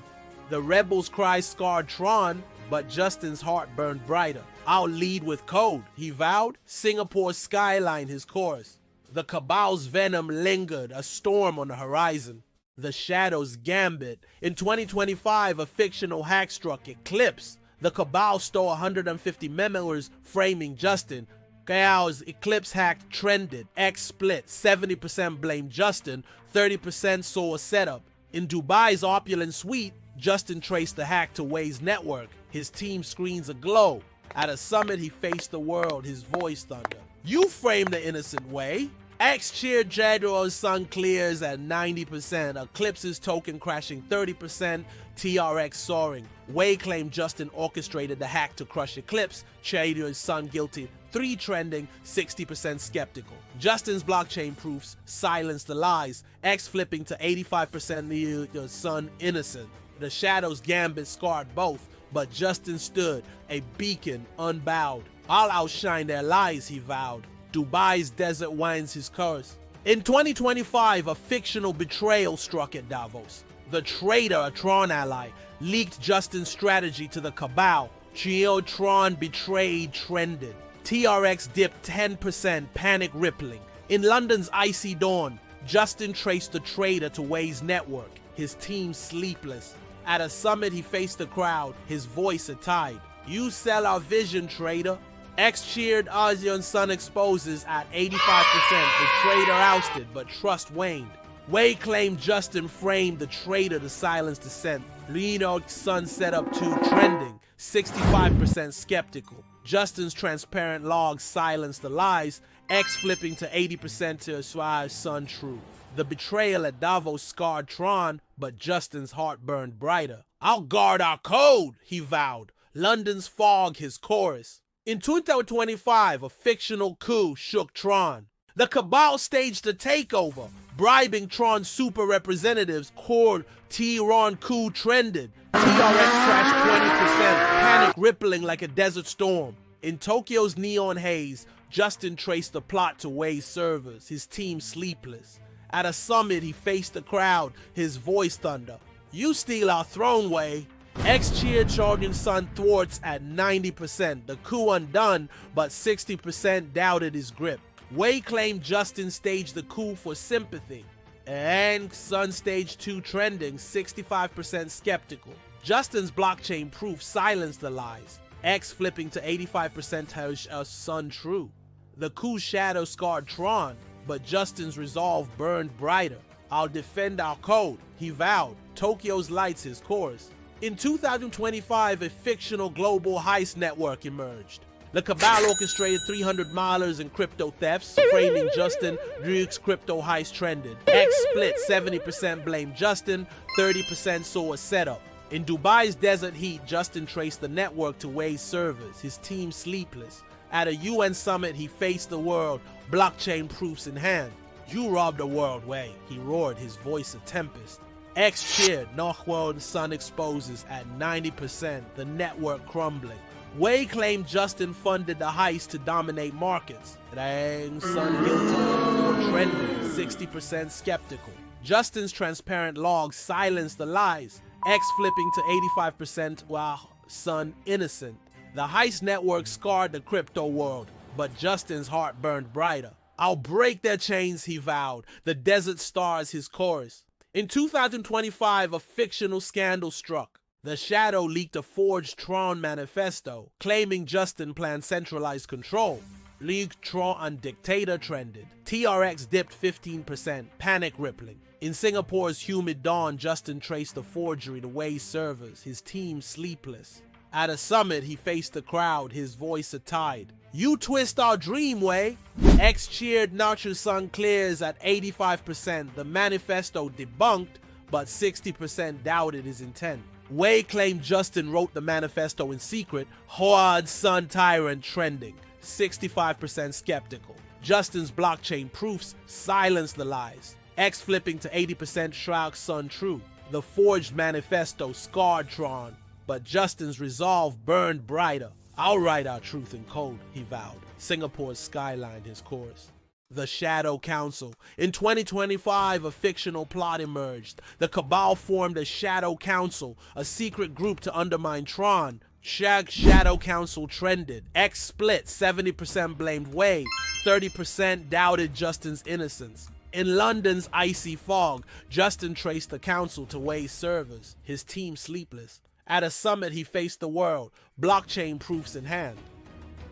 The rebels' cries scarred TRON, but Justin's heart burned brighter. I'll lead with code, he vowed, Singapore's skyline his chorus. The cabal's venom lingered, a storm on the horizon. The Shadow's gambit. In 2025, a fictional hack struck Eclipse. The cabal stole 150 memoirs framing Justin. Gao's Eclipse hack trended. X split, 70% blamed Justin, 30% saw a setup. In Dubai's opulent suite, Justin traced the hack to Wei's network, his team screens aglow. At a summit, he faced the world, his voice thunder. You framed the innocent Wei. X cheered Jadro's Sun clears at 90%, Eclipse's token crashing 30%, TRX soaring. Wei claimed Justin orchestrated the hack to crush Eclipse, Jadro's Sun guilty, 3 trending, 60% skeptical. Justin's blockchain proofs silenced the lies, X flipping to 85% the Sun innocent. The Shadow's gambit scarred both, but Justin stood, a beacon unbowed. I'll outshine their lies, he vowed. Dubai's desert winds his curse. In 2025, a fictional betrayal struck at Davos. The traitor, a TRON ally, leaked Justin's strategy to the cabal. TRON betrayed trended. TRX dipped 10%, panic rippling. In London's icy dawn, Justin traced the traitor to Wei's network, his team sleepless. At a summit, he faced the crowd, his voice a tide. You sell our vision, traitor. X cheered, ASEAN Sun exposes at 85%. The traitor ousted, but trust waned. Wei claimed Justin framed the traitor to silence dissent. Leonard Sun set up 2 trending, 65% skeptical. Justin's transparent logs silenced the lies, X flipping to 80% to assuage Sun true. The betrayal at Davos scarred TRON, but Justin's heart burned brighter. I'll guard our code, he vowed. London's fog his chorus. In 2025, a fictional coup shook TRON. The cabal staged a takeover, bribing TRON super representatives. Core TRON coup trended. TRX crashed 20%, panic rippling like a desert storm. In Tokyo's neon haze, Justin traced the plot to Wei's servers, his team sleepless. At a summit, he faced the crowd, his voice thunder. You steal our throne, Wei. X cheered Charging Sun thwarts at 90%, the coup undone, but 60% doubted his grip. Wei claimed Justin staged the coup for sympathy. And Sun staged 2 trending, 65% skeptical. Justin's blockchain proof silenced the lies. X flipping to 85% tells us Sun true. The coup shadow scarred TRON, but Justin's resolve burned brighter. I'll defend our code, he vowed. Tokyo's lights his chorus. In 2025, a fictional global heist network emerged. The cabal orchestrated 300 milers and crypto thefts, framing Justin. Ryuk's crypto heist trended. X split, 70% blamed Justin, 30% saw a setup. In Dubai's desert heat, Justin traced the network to Wei's servers, his team sleepless. At a UN summit, he faced the world, blockchain proofs in hand. You robbed the world, Wei, he roared, his voice a tempest. X cheered, Northworld Sun exposes at 90%, the network crumbling. Wei claimed Justin funded the heist to dominate markets. Dang, Sun guilty, or trending, 60% skeptical. Justin's transparent logs silenced the lies. X flipping to 85%, while Sun innocent. The heist network scarred the crypto world, but Justin's heart burned brighter. I'll break their chains, he vowed. The desert stars his chorus. In 2025, a fictional scandal struck. The Shadow leaked a forged TRON manifesto, claiming Justin planned centralized control. League TRON dictator trended. TRX dipped 15%, panic rippling. In Singapore's humid dawn, Justin traced the forgery to Wei's servers, his team sleepless. At a summit, he faced the crowd, his voice a tide. You twist our dream, Wei. X cheered Nacho Sun clears at 85%, the manifesto debunked, but 60% doubted his intent. Wei claimed Justin wrote the manifesto in secret. Hard Sun tyrant trending, 65% skeptical. Justin's blockchain proofs silenced the lies. X flipping to 80% Shroud Sun true. The forged manifesto scarred TRON, but Justin's resolve burned brighter. I'll write our truth in code, he vowed. Singapore's skyline his chorus. The Shadow Council. In 2025, a fictional plot emerged. The cabal formed a Shadow Council, a secret group to undermine TRON. Shadow Council trended. X split, 70% blamed Wei, 30% doubted Justin's innocence. In London's icy fog, Justin traced the council to Wei's servers, his team sleepless. At a summit, he faced the world, blockchain proofs in hand.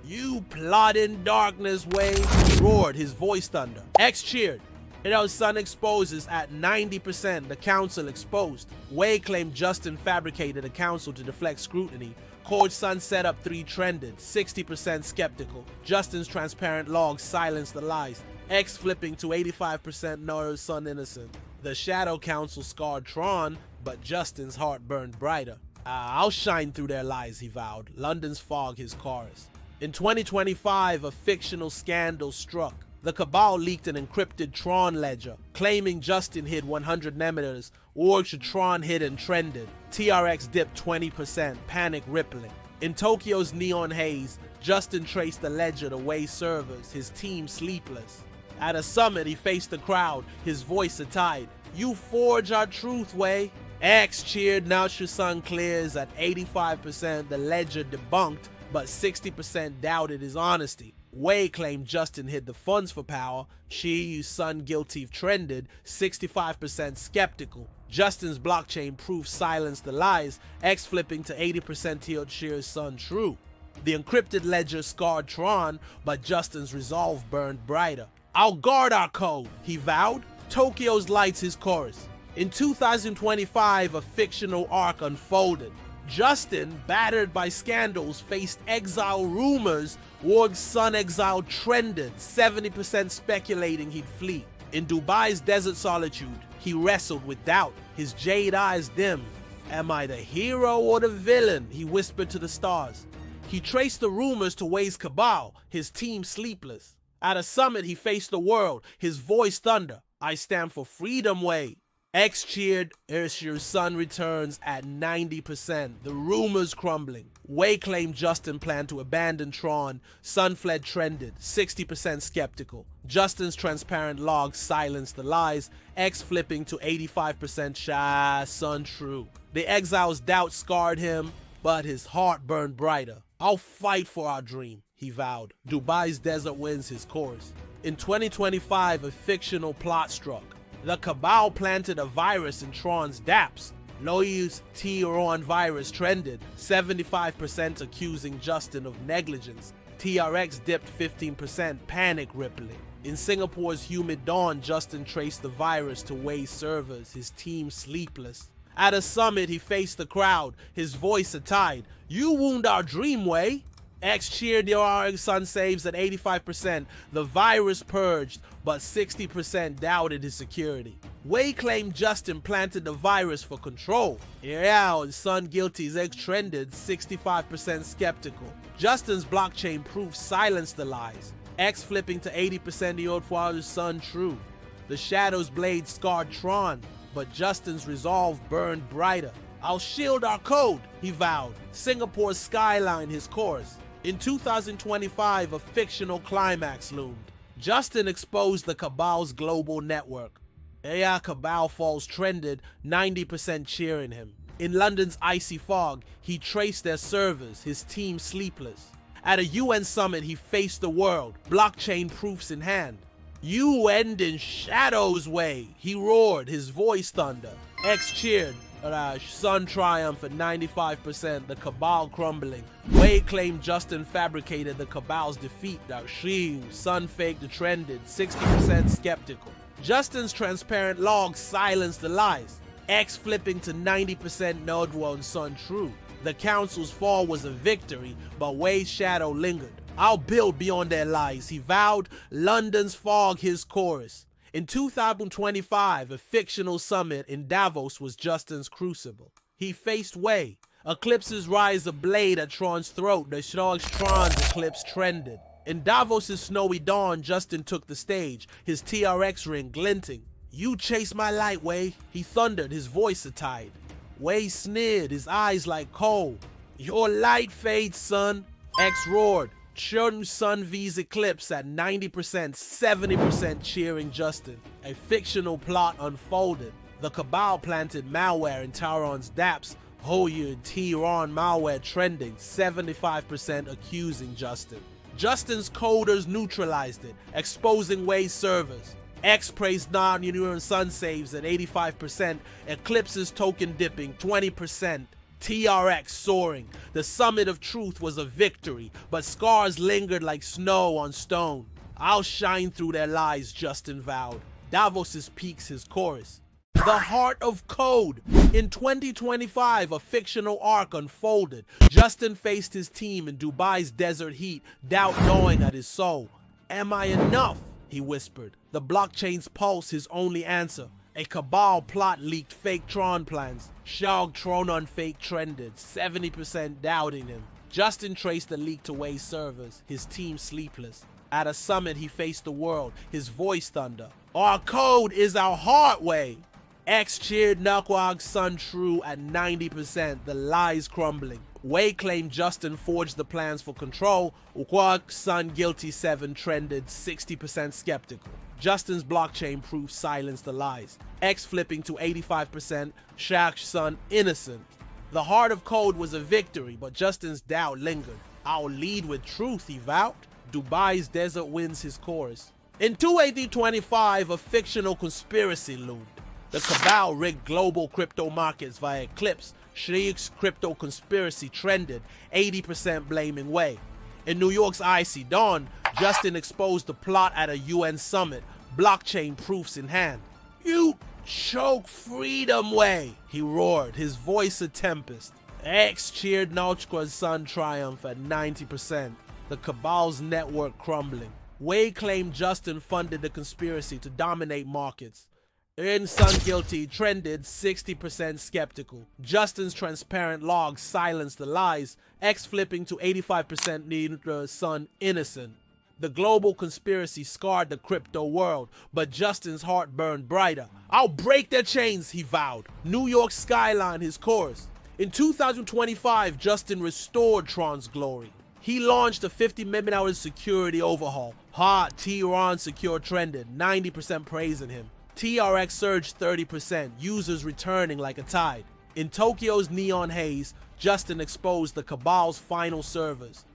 You plot in darkness, Wei, he roared, his voice thunder. X cheered. Sun exposes at 90%, the council exposed. Wei claimed Justin fabricated a council to deflect scrutiny. Sun set up 3 trended, 60% skeptical. Justin's transparent logs silenced the lies. X flipping to 85% no Sun innocent. The Shadow Council scarred TRON, but Justin's heart burned brighter. I'll shine through their lies, he vowed. London's fog his chorus. In 2025, a fictional scandal struck. The cabal leaked an encrypted TRON ledger, claiming Justin hid 100 nemitters, or TRON hid and trended. TRX dipped 20%, panic rippling. In Tokyo's neon haze, Justin traced the ledger to Wei's servers, his team sleepless. At a summit, he faced the crowd, his voice a tide. You forge our truth, Wei. X cheered Nacho Sun clears at 85%, the ledger debunked, but 60% doubted his honesty. Wei claimed Justin hid the funds for power. Shi Sun guilty trended, 65% skeptical. Justin's blockchain proof silenced the lies, X flipping to 80% Tio's Sun true. The encrypted ledger scarred TRON, but Justin's resolve burned brighter. I'll guard our code, he vowed. Tokyo's lights his chorus. In 2025, a fictional arc unfolded. Justin, battered by scandals, faced exile rumors. Ward's Sun exile trended, 70% speculating he'd flee. In Dubai's desert solitude, he wrestled with doubt, his jade eyes dim. Am I the hero or the villain? He whispered to the stars. He traced the rumors to Wei's cabal, his team sleepless. At a summit, he faced the world, his voice thunder. I stand for freedom, Wei. X cheered, Ursula's Sun returns at 90%, the rumors crumbling. Wei claimed Justin planned to abandon TRON, Sun fled trended, 60% skeptical. Justin's transparent logs silenced the lies, X flipping to 85% shy, Sun true. The exile's doubt scarred him, but his heart burned brighter. I'll fight for our dream, he vowed. Dubai's desert wins his chorus. In 2025, a fictional plot struck. The cabal planted a virus in TRON's dApps. Loyu's TRON virus trended, 75% accusing Justin of negligence. TRX dipped 15%, panic rippling. In Singapore's humid dawn, Justin traced the virus to Wei's servers, his team sleepless. At a summit, he faced the crowd, his voice a tide. You wound our dream, Wei. X cheered your Sun saves at 85%. The virus purged, but 60% doubted his security. Wei claimed Justin planted the virus for control. Yeah, Sun guilty's X trended, 65% skeptical. Justin's blockchain proof silenced the lies. X flipping to 80% the old father's Sun true. The Shadow's blade scarred TRON, but Justin's resolve burned brighter. I'll shield our code, he vowed. Singapore's skyline his chorus. In 2025, a fictional climax loomed. Justin exposed the cabal's global network. AI cabal falls trended, 90% cheering him. In London's icy fog, he traced their servers, his team sleepless. At a UN summit, he faced the world, blockchain proofs in hand. You end in shadows, Wei, he roared, his voice thunder. X cheered. Sun triumph at 95%, the cabal crumbling. Wei claimed Justin fabricated the cabal's defeat. Sun faked the trended, 60% skeptical. Justin's transparent logs silenced the lies. X flipping to 90% Nodwo and Sun true. The council's fall was a victory, but Wei's shadow lingered. I'll build beyond their lies, he vowed. London's fog his chorus. In 2025, a fictional summit in Davos was Justin's crucible. He faced Wei. Eclipse's rise a blade at TRON's throat. The TRON's eclipse trended. In Davos' snowy dawn, Justin took the stage, his TRX ring glinting. You chase my light, Wei, he thundered, his voice a tide. Wei sneered, his eyes like coal. Your light fades, son, X roared. Children's Sun v's eclipse at 90%, 70% cheering Justin. A fictional plot unfolded. The cabal planted malware in TRON's dApps. Hoyu and TRON malware trending, 75% accusing Justin. Justin's coders neutralized it, exposing Wei's servers. X praised non-Union Sun saves at 85%. Eclipse's token dipping, 20%. TRX soaring. The summit of truth was a victory, but scars lingered like snow on stone. I'll shine through their lies, Justin vowed. Davos's peaks his chorus. The heart of code. In 2025, a fictional arc unfolded. Justin faced his team in Dubai's desert heat, doubt gnawing at his soul. Am I enough? He whispered. The blockchain's pulse his only answer. A cabal plot leaked fake TRON plans. Shog TRON on fake trended, 70% doubting him. Justin traced the leak to Wei's servers, his team sleepless. At a summit, he faced the world, his voice thunder. Our code is our heart, Wei. X cheered Nakwag's Sun true at 90%, the lies crumbling. Wei claimed Justin forged the plans for control. Ukwag's Sun guilty 7 trended, 60% skeptical. Justin's blockchain proof silenced the lies. X flipping to 85%, Shak's Sun innocent. The heart of code was a victory, but Justin's doubt lingered. I'll lead with truth, he vowed. Dubai's desert wins his chorus. In 2025, a fictional conspiracy loomed. The cabal rigged global crypto markets via Eclipse. Sheikh's crypto conspiracy trended, 80% blaming Wei. In New York's icy dawn, Justin exposed the plot at a UN summit, blockchain proofs in hand. "You choke freedom, Wei," he roared, his voice a tempest. X cheered Notchka's son triumph at 90%, the cabal's network crumbling. Wei claimed Justin funded the conspiracy to dominate markets. In Son guilty trended, 60% skeptical. Justin's transparent logs silenced the lies, X flipping to 85% neither Son innocent. The global conspiracy scarred the crypto world, but Justin's heart burned brighter. "I'll break their chains," he vowed. New York skyline his chorus. In 2025, Justin restored TRON's glory. He launched a 50 million security overhaul. Hot TRON secure trended, 90% praising him. TRX surged 30%, users returning like a tide. In Tokyo's neon haze, Justin exposed the cabal's final servers.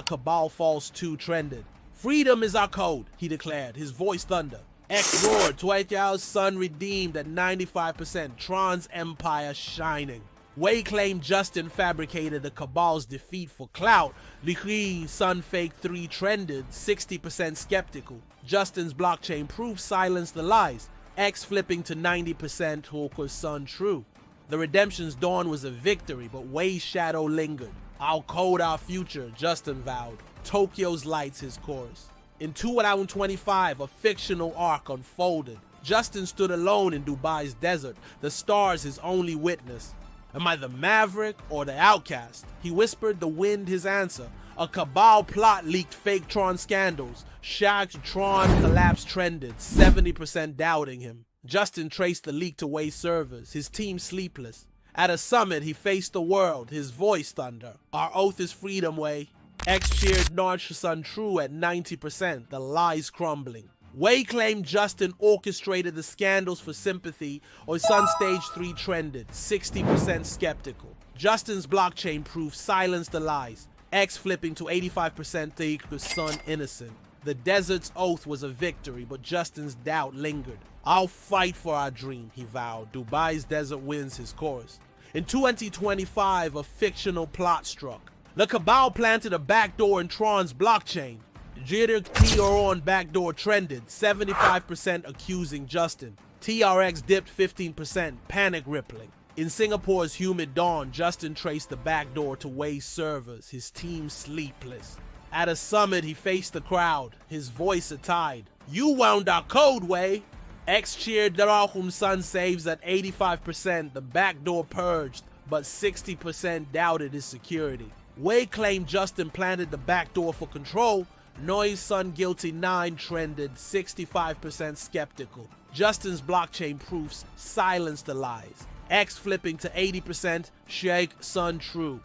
Cabal Falls 2 trended. "Freedom is our code," he declared, his voice thunder. X roared, Tuetiao's son redeemed at 95%, TRON's empire shining. Wei claimed Justin fabricated the cabal's defeat for clout. Li's son fake 3 trended, 60% skeptical. Justin's blockchain proof silenced the lies. X flipping to 90% Hoku's son true. The redemption's dawn was a victory, but Wei's shadow lingered. "I'll code our future," Justin vowed. Tokyo's lights his chorus. In 2025, a fictional arc unfolded. Justin stood alone in Dubai's desert, the stars his only witness. "Am I the Maverick or the outcast?" He whispered, the wind his answer. A cabal plot leaked fake TRON scandals. Shag's TRON collapse trended, 70% doubting him. Justin traced the leak to Wei's servers, his team sleepless. At a summit, he faced the world, his voice thunder. "Our oath is freedom, Wei." X cheered Notch's son true at 90%, the lies crumbling. Wei claimed Justin orchestrated the scandals for sympathy, or Son Stage 3 trended, 60% skeptical. Justin's blockchain proof silenced the lies. X flipping to 85% think the son innocent. The desert's oath was a victory, but Justin's doubt lingered. "I'll fight for our dream," he vowed. Dubai's desert wins his chorus. In 2025, a fictional plot struck. The cabal planted a backdoor in TRON's blockchain. TRON backdoor trended, 75% accusing Justin. TRX dipped 15%, panic rippling. In Singapore's humid dawn, Justin traced the backdoor to Wei's servers, his team sleepless. At a summit, he faced the crowd, his voice a tide. "You wound our code, Wei." X cheered Darahum's son saves at 85%, the backdoor purged, but 60% doubted his security. Wei claimed Justin planted the backdoor for control. Noi's son guilty 9 trended, 65% skeptical. Justin's blockchain proofs silenced the lies. X flipping to 80%, Sheikh son true.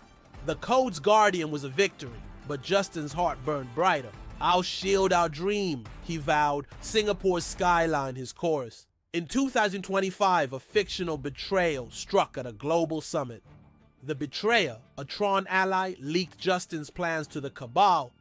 The code's guardian was a victory, but Justin's heart burned brighter. "I'll shield our dream," he vowed. Singapore's skyline his chorus. In 2025, a fictional betrayal struck at a global summit. The betrayer, a TRON ally, leaked Justin's plans to the cabal.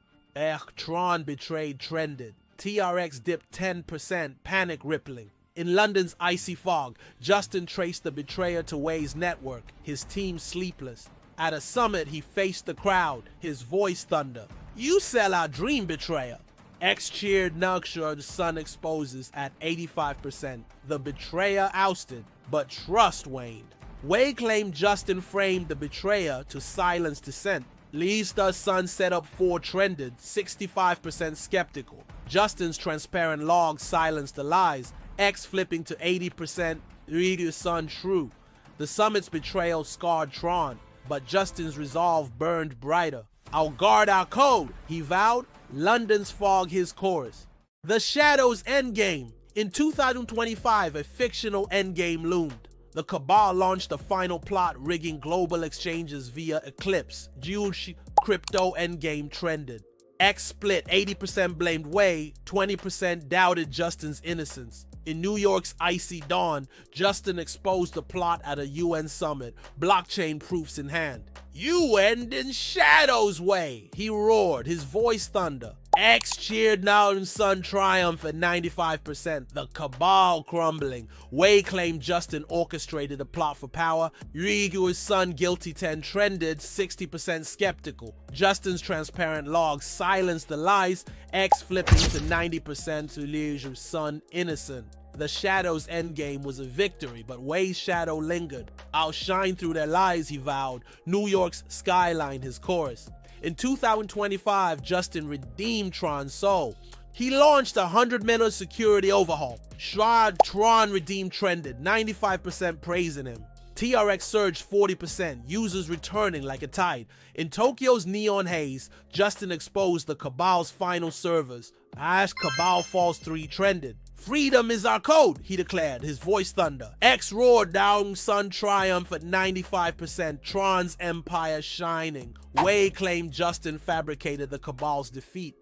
TRON betrayed trended. TRX dipped 10%, panic rippling. In London's icy fog, Justin traced the betrayer to Wei's network, his team sleepless. At a summit, he faced the crowd, his voice thunder. "You sell our dream, betrayer." X cheered Nugshard's son exposes at 85%. The betrayer ousted, but trust waned. Wei claimed Justin framed the betrayer to silence dissent. Li's son set up 4 trended, 65% skeptical. Justin's transparent logs silenced the lies. X flipping to 80%, Li's son true. The summit's betrayal scarred TRON, but Justin's resolve burned brighter. "I'll guard our code," he vowed. London's fog his chorus. The Shadow's endgame. In 2025, a fictional endgame loomed. The cabal launched a final plot rigging global exchanges via Eclipse. Jewish crypto endgame trended. X split, 80% blamed Wei, 20% doubted Justin's innocence. In New York's icy dawn, Justin exposed the plot at a UN summit, blockchain proofs in hand. "You end in shadows, Wei," he roared, his voice thunder. X cheered now and Sun triumph at 95%. The cabal crumbling. Wei claimed Justin orchestrated the plot for power. Yuigu's Sun guilty 10 trended, 60% skeptical. Justin's transparent logs silenced the lies. X flipping to 90% to Liu's Sun innocent. The Shadow's endgame was a victory, but Wei's shadow lingered. I'll shine through their lies, he vowed. New York's skyline his chorus. In 2025, Justin redeemed TRON's soul. He launched a 100-minute security overhaul. TRON redeemed trended, 95% praising him. TRX surged 40%, users returning like a tide. In Tokyo's neon haze, Justin exposed the Cabal's final servers. As Cabal Falls 3 trended. Freedom is our code, he declared, his voice thunder. X roared down Sun triumph at 95%, TRON's empire shining. Wei claimed Justin fabricated the Cabal's defeat.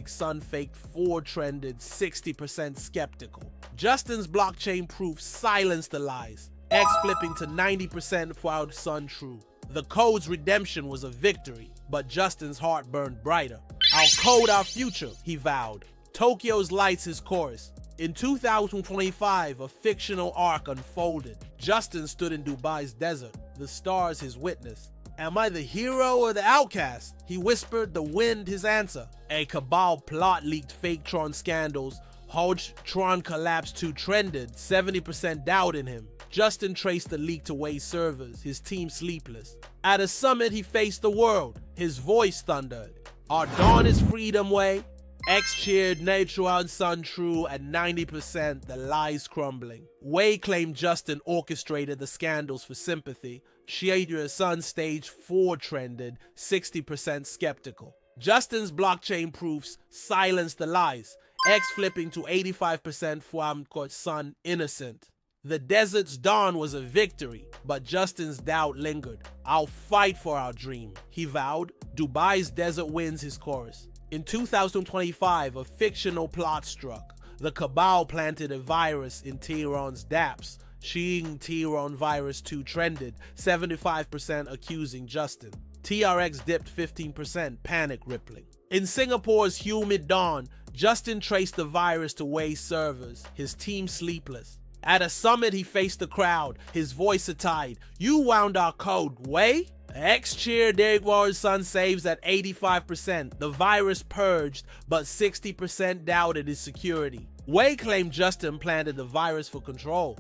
Sun faked 4 trended, 60% skeptical. Justin's blockchain proof silenced the lies. X flipping to 90% found Sun true. The code's redemption was a victory, but Justin's heart burned brighter. I'll code our future, he vowed. Tokyo's lights his chorus. In 2025, a fictional arc unfolded. Justin stood in Dubai's desert, the stars his witness. Am I the hero or the outcast? He whispered, the wind his answer. A Cabal plot leaked fake TRON scandals. Hodge TRON collapsed 2 trended, 70% doubt in him. Justin traced the leak to Wei's servers, his team sleepless. At a summit he faced the world, his voice thundered. Our dawn is freedom, Wei. X cheered Nature and Sun true at 90%, the lies crumbling. Wei claimed Justin orchestrated the scandals for sympathy. Shiadu's Sun stage 4 trended, 60% skeptical. Justin's blockchain proofs silenced the lies. X flipping to 85% from Sun innocent. The desert's dawn was a victory, but Justin's doubt lingered. I'll fight for our dream, he vowed. Dubai's desert wins his chorus. In 2025, a fictional plot struck. The Cabal planted a virus in Tehran's dApps. TRON virus 2 trended, 75% accusing Justin. TRX dipped 15%, panic rippling. In Singapore's humid dawn, Justin traced the virus to Wei's servers, his team sleepless. At a summit he faced the crowd, his voice a tide. You wound our code, Wei? X cheered Daewon's Sun saves at 85%. The virus purged, but 60% doubted his security. Wei claimed Justin planted the virus for control.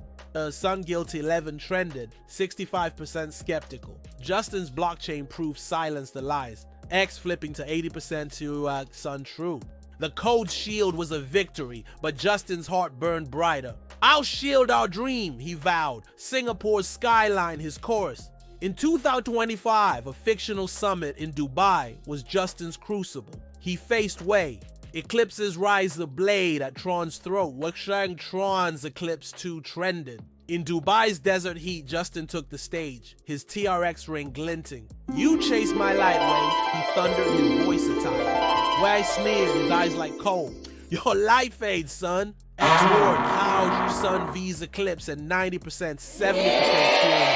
Sun guilty 11 trended, 65% skeptical. Justin's blockchain proof silenced the lies. X flipping to 80% to Sun true. The code's shield was a victory, but Justin's heart burned brighter. I'll shield our dream, he vowed. Singapore's skyline his chorus. In 2025, a fictional summit in Dubai was Justin's crucible. He faced Wei. Eclipse's rise the blade at TRON's throat. Wuxiang TRON's Eclipse 2 trended. In Dubai's desert heat, Justin took the stage, his TRX ring glinting. You chase my light, Wei, he thundered, his voice a tide. Wei sneered, his eyes like coal. Your light fades, son. X roared, How's your Sun V's Eclipse at 90%, 70% cheering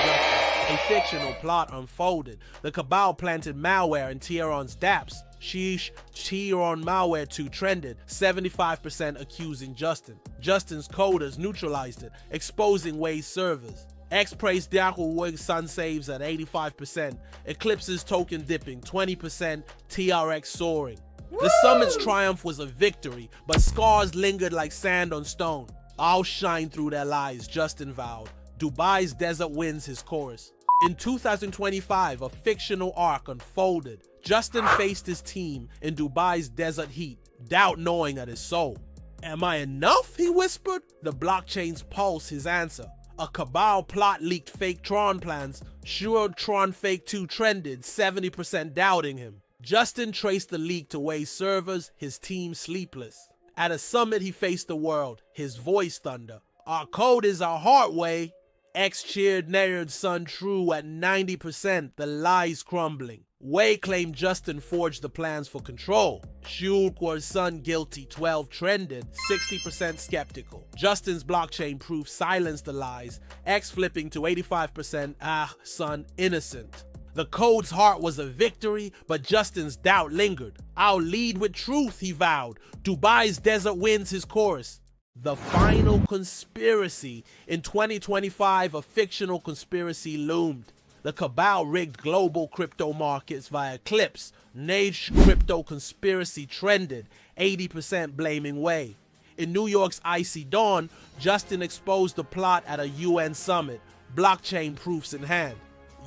Justin. A fictional plot unfolded. The Cabal planted malware in Tehran's dApps. TRON malware 2 trended, 75% accusing Justin. Justin's coders neutralized it, exposing Wei's servers. X praised Daewon's Sun saves at 85%. Eclipse's token dipping, 20%, TRX soaring. The summit's triumph was a victory, but scars lingered like sand on stone. I'll shine through their lies, Justin vowed. Dubai's desert wins his chorus. In 2025, a fictional arc unfolded. Justin faced his team in Dubai's desert heat, doubt gnawing at his soul. Am I enough? He whispered. The blockchain's pulse his answer. A Cabal plot leaked fake TRON plans. Sure, TRON Fake 2 trended, 70% doubting him. Justin traced the leak to Wei's servers, his team sleepless. At a summit he faced the world, his voice thunder. Our code is our heart, Wei. X cheered Nair's Sun true at 90%, the lies crumbling. Wei claimed Justin forged the plans for control. Shuqua's Sun guilty 12 trended, 60% skeptical. Justin's blockchain proof silenced the lies. X flipping to 85%, Sun innocent. The code's heart was a victory, but Justin's doubt lingered. "I'll lead with truth," he vowed. Dubai's desert wins his chorus. The final conspiracy. In 2025, a fictional conspiracy loomed. The cabal rigged global crypto markets via clips. Niche crypto conspiracy trended, 80% blaming Wei. In New York's icy dawn, Justin exposed the plot at a UN summit, blockchain proofs in hand.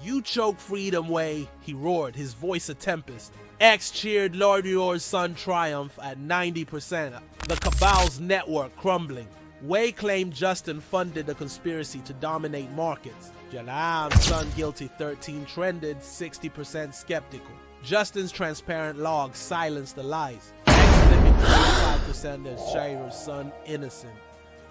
"You choke freedom, Wei," he roared, his voice a tempest. X cheered Lord Yor's son triumph at 90%. The cabal's network crumbling. Wei claimed Justin funded the conspiracy to dominate markets. Janam's son guilty 13 trended, 60% skeptical. Justin's transparent logs silenced the lies. X living 25% as Shira's son innocent.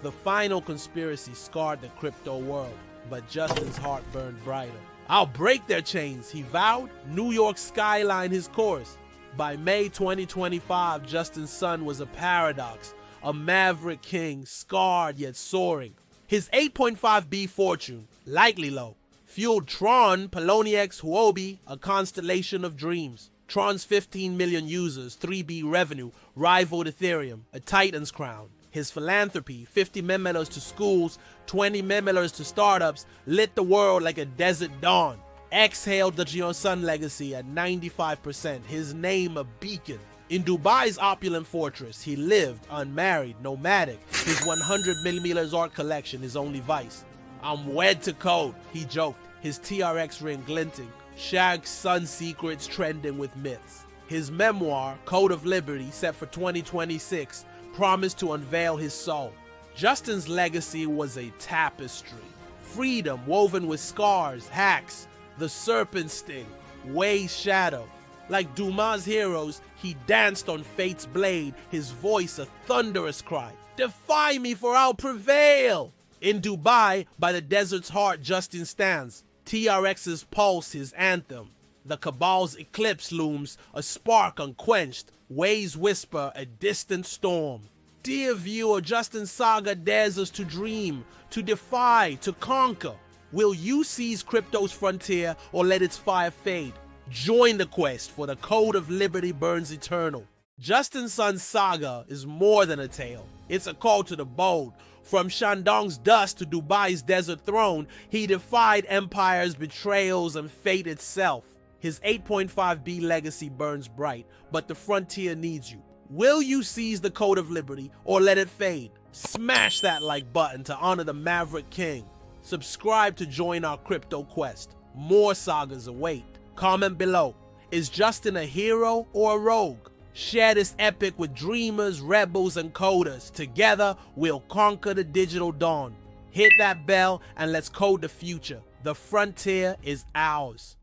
The final conspiracy scarred the crypto world, but Justin's heart burned brighter. "I'll break their chains," he vowed. New York skyline his course. By May 2025, Justin's son was a paradox, a maverick king, scarred yet soaring. His 8.5B fortune, likely low, fueled TRON, Poloniex, Huobi, a constellation of dreams. TRON's 15 million users, 3B revenue, rivaled Ethereum, a titan's crown. His philanthropy, 50 memelas to schools, 20 memelas to startups, lit the world like a desert dawn. Exhaled the Sun legacy at 95%, his name a beacon. In Dubai's opulent fortress, he lived unmarried, nomadic. His 100mm art collection, his only vice. "I'm wed to code," he joked, his TRX ring glinting. Shag's son secrets trending with myths. His memoir, Code of Liberty, set for 2026, promised to unveil his soul. Justin's legacy was a tapestry. Freedom woven with scars, hacks, the serpent sting, Wei's shadow. Like Dumas' heroes, he danced on fate's blade, his voice a thunderous cry. "Defy me, for I'll prevail!" In Dubai, by the desert's heart, Justin stands. TRX's pulse, his anthem. The cabal's eclipse looms, a spark unquenched. Wei's whisper, a distant storm. Dear viewer, Justin's saga dares us to dream, to defy, to conquer. Will you seize crypto's frontier or let its fire fade? Join the quest, for the code of liberty burns eternal. Justin's son's saga is more than a tale. It's a call to the bold. From Shandong's dust to Dubai's desert throne, he defied empires, betrayals, and fate itself. His 8.5B legacy burns bright, but the frontier needs you. Will you seize the code of liberty or let it fade? Smash that like button to honor the Maverick King. Subscribe to join our crypto quest. More sagas await. Comment below. Is Justin a hero or a rogue? Share this epic with dreamers, rebels, and coders. Together, we'll conquer the digital dawn. Hit that bell and let's code the future. The frontier is ours.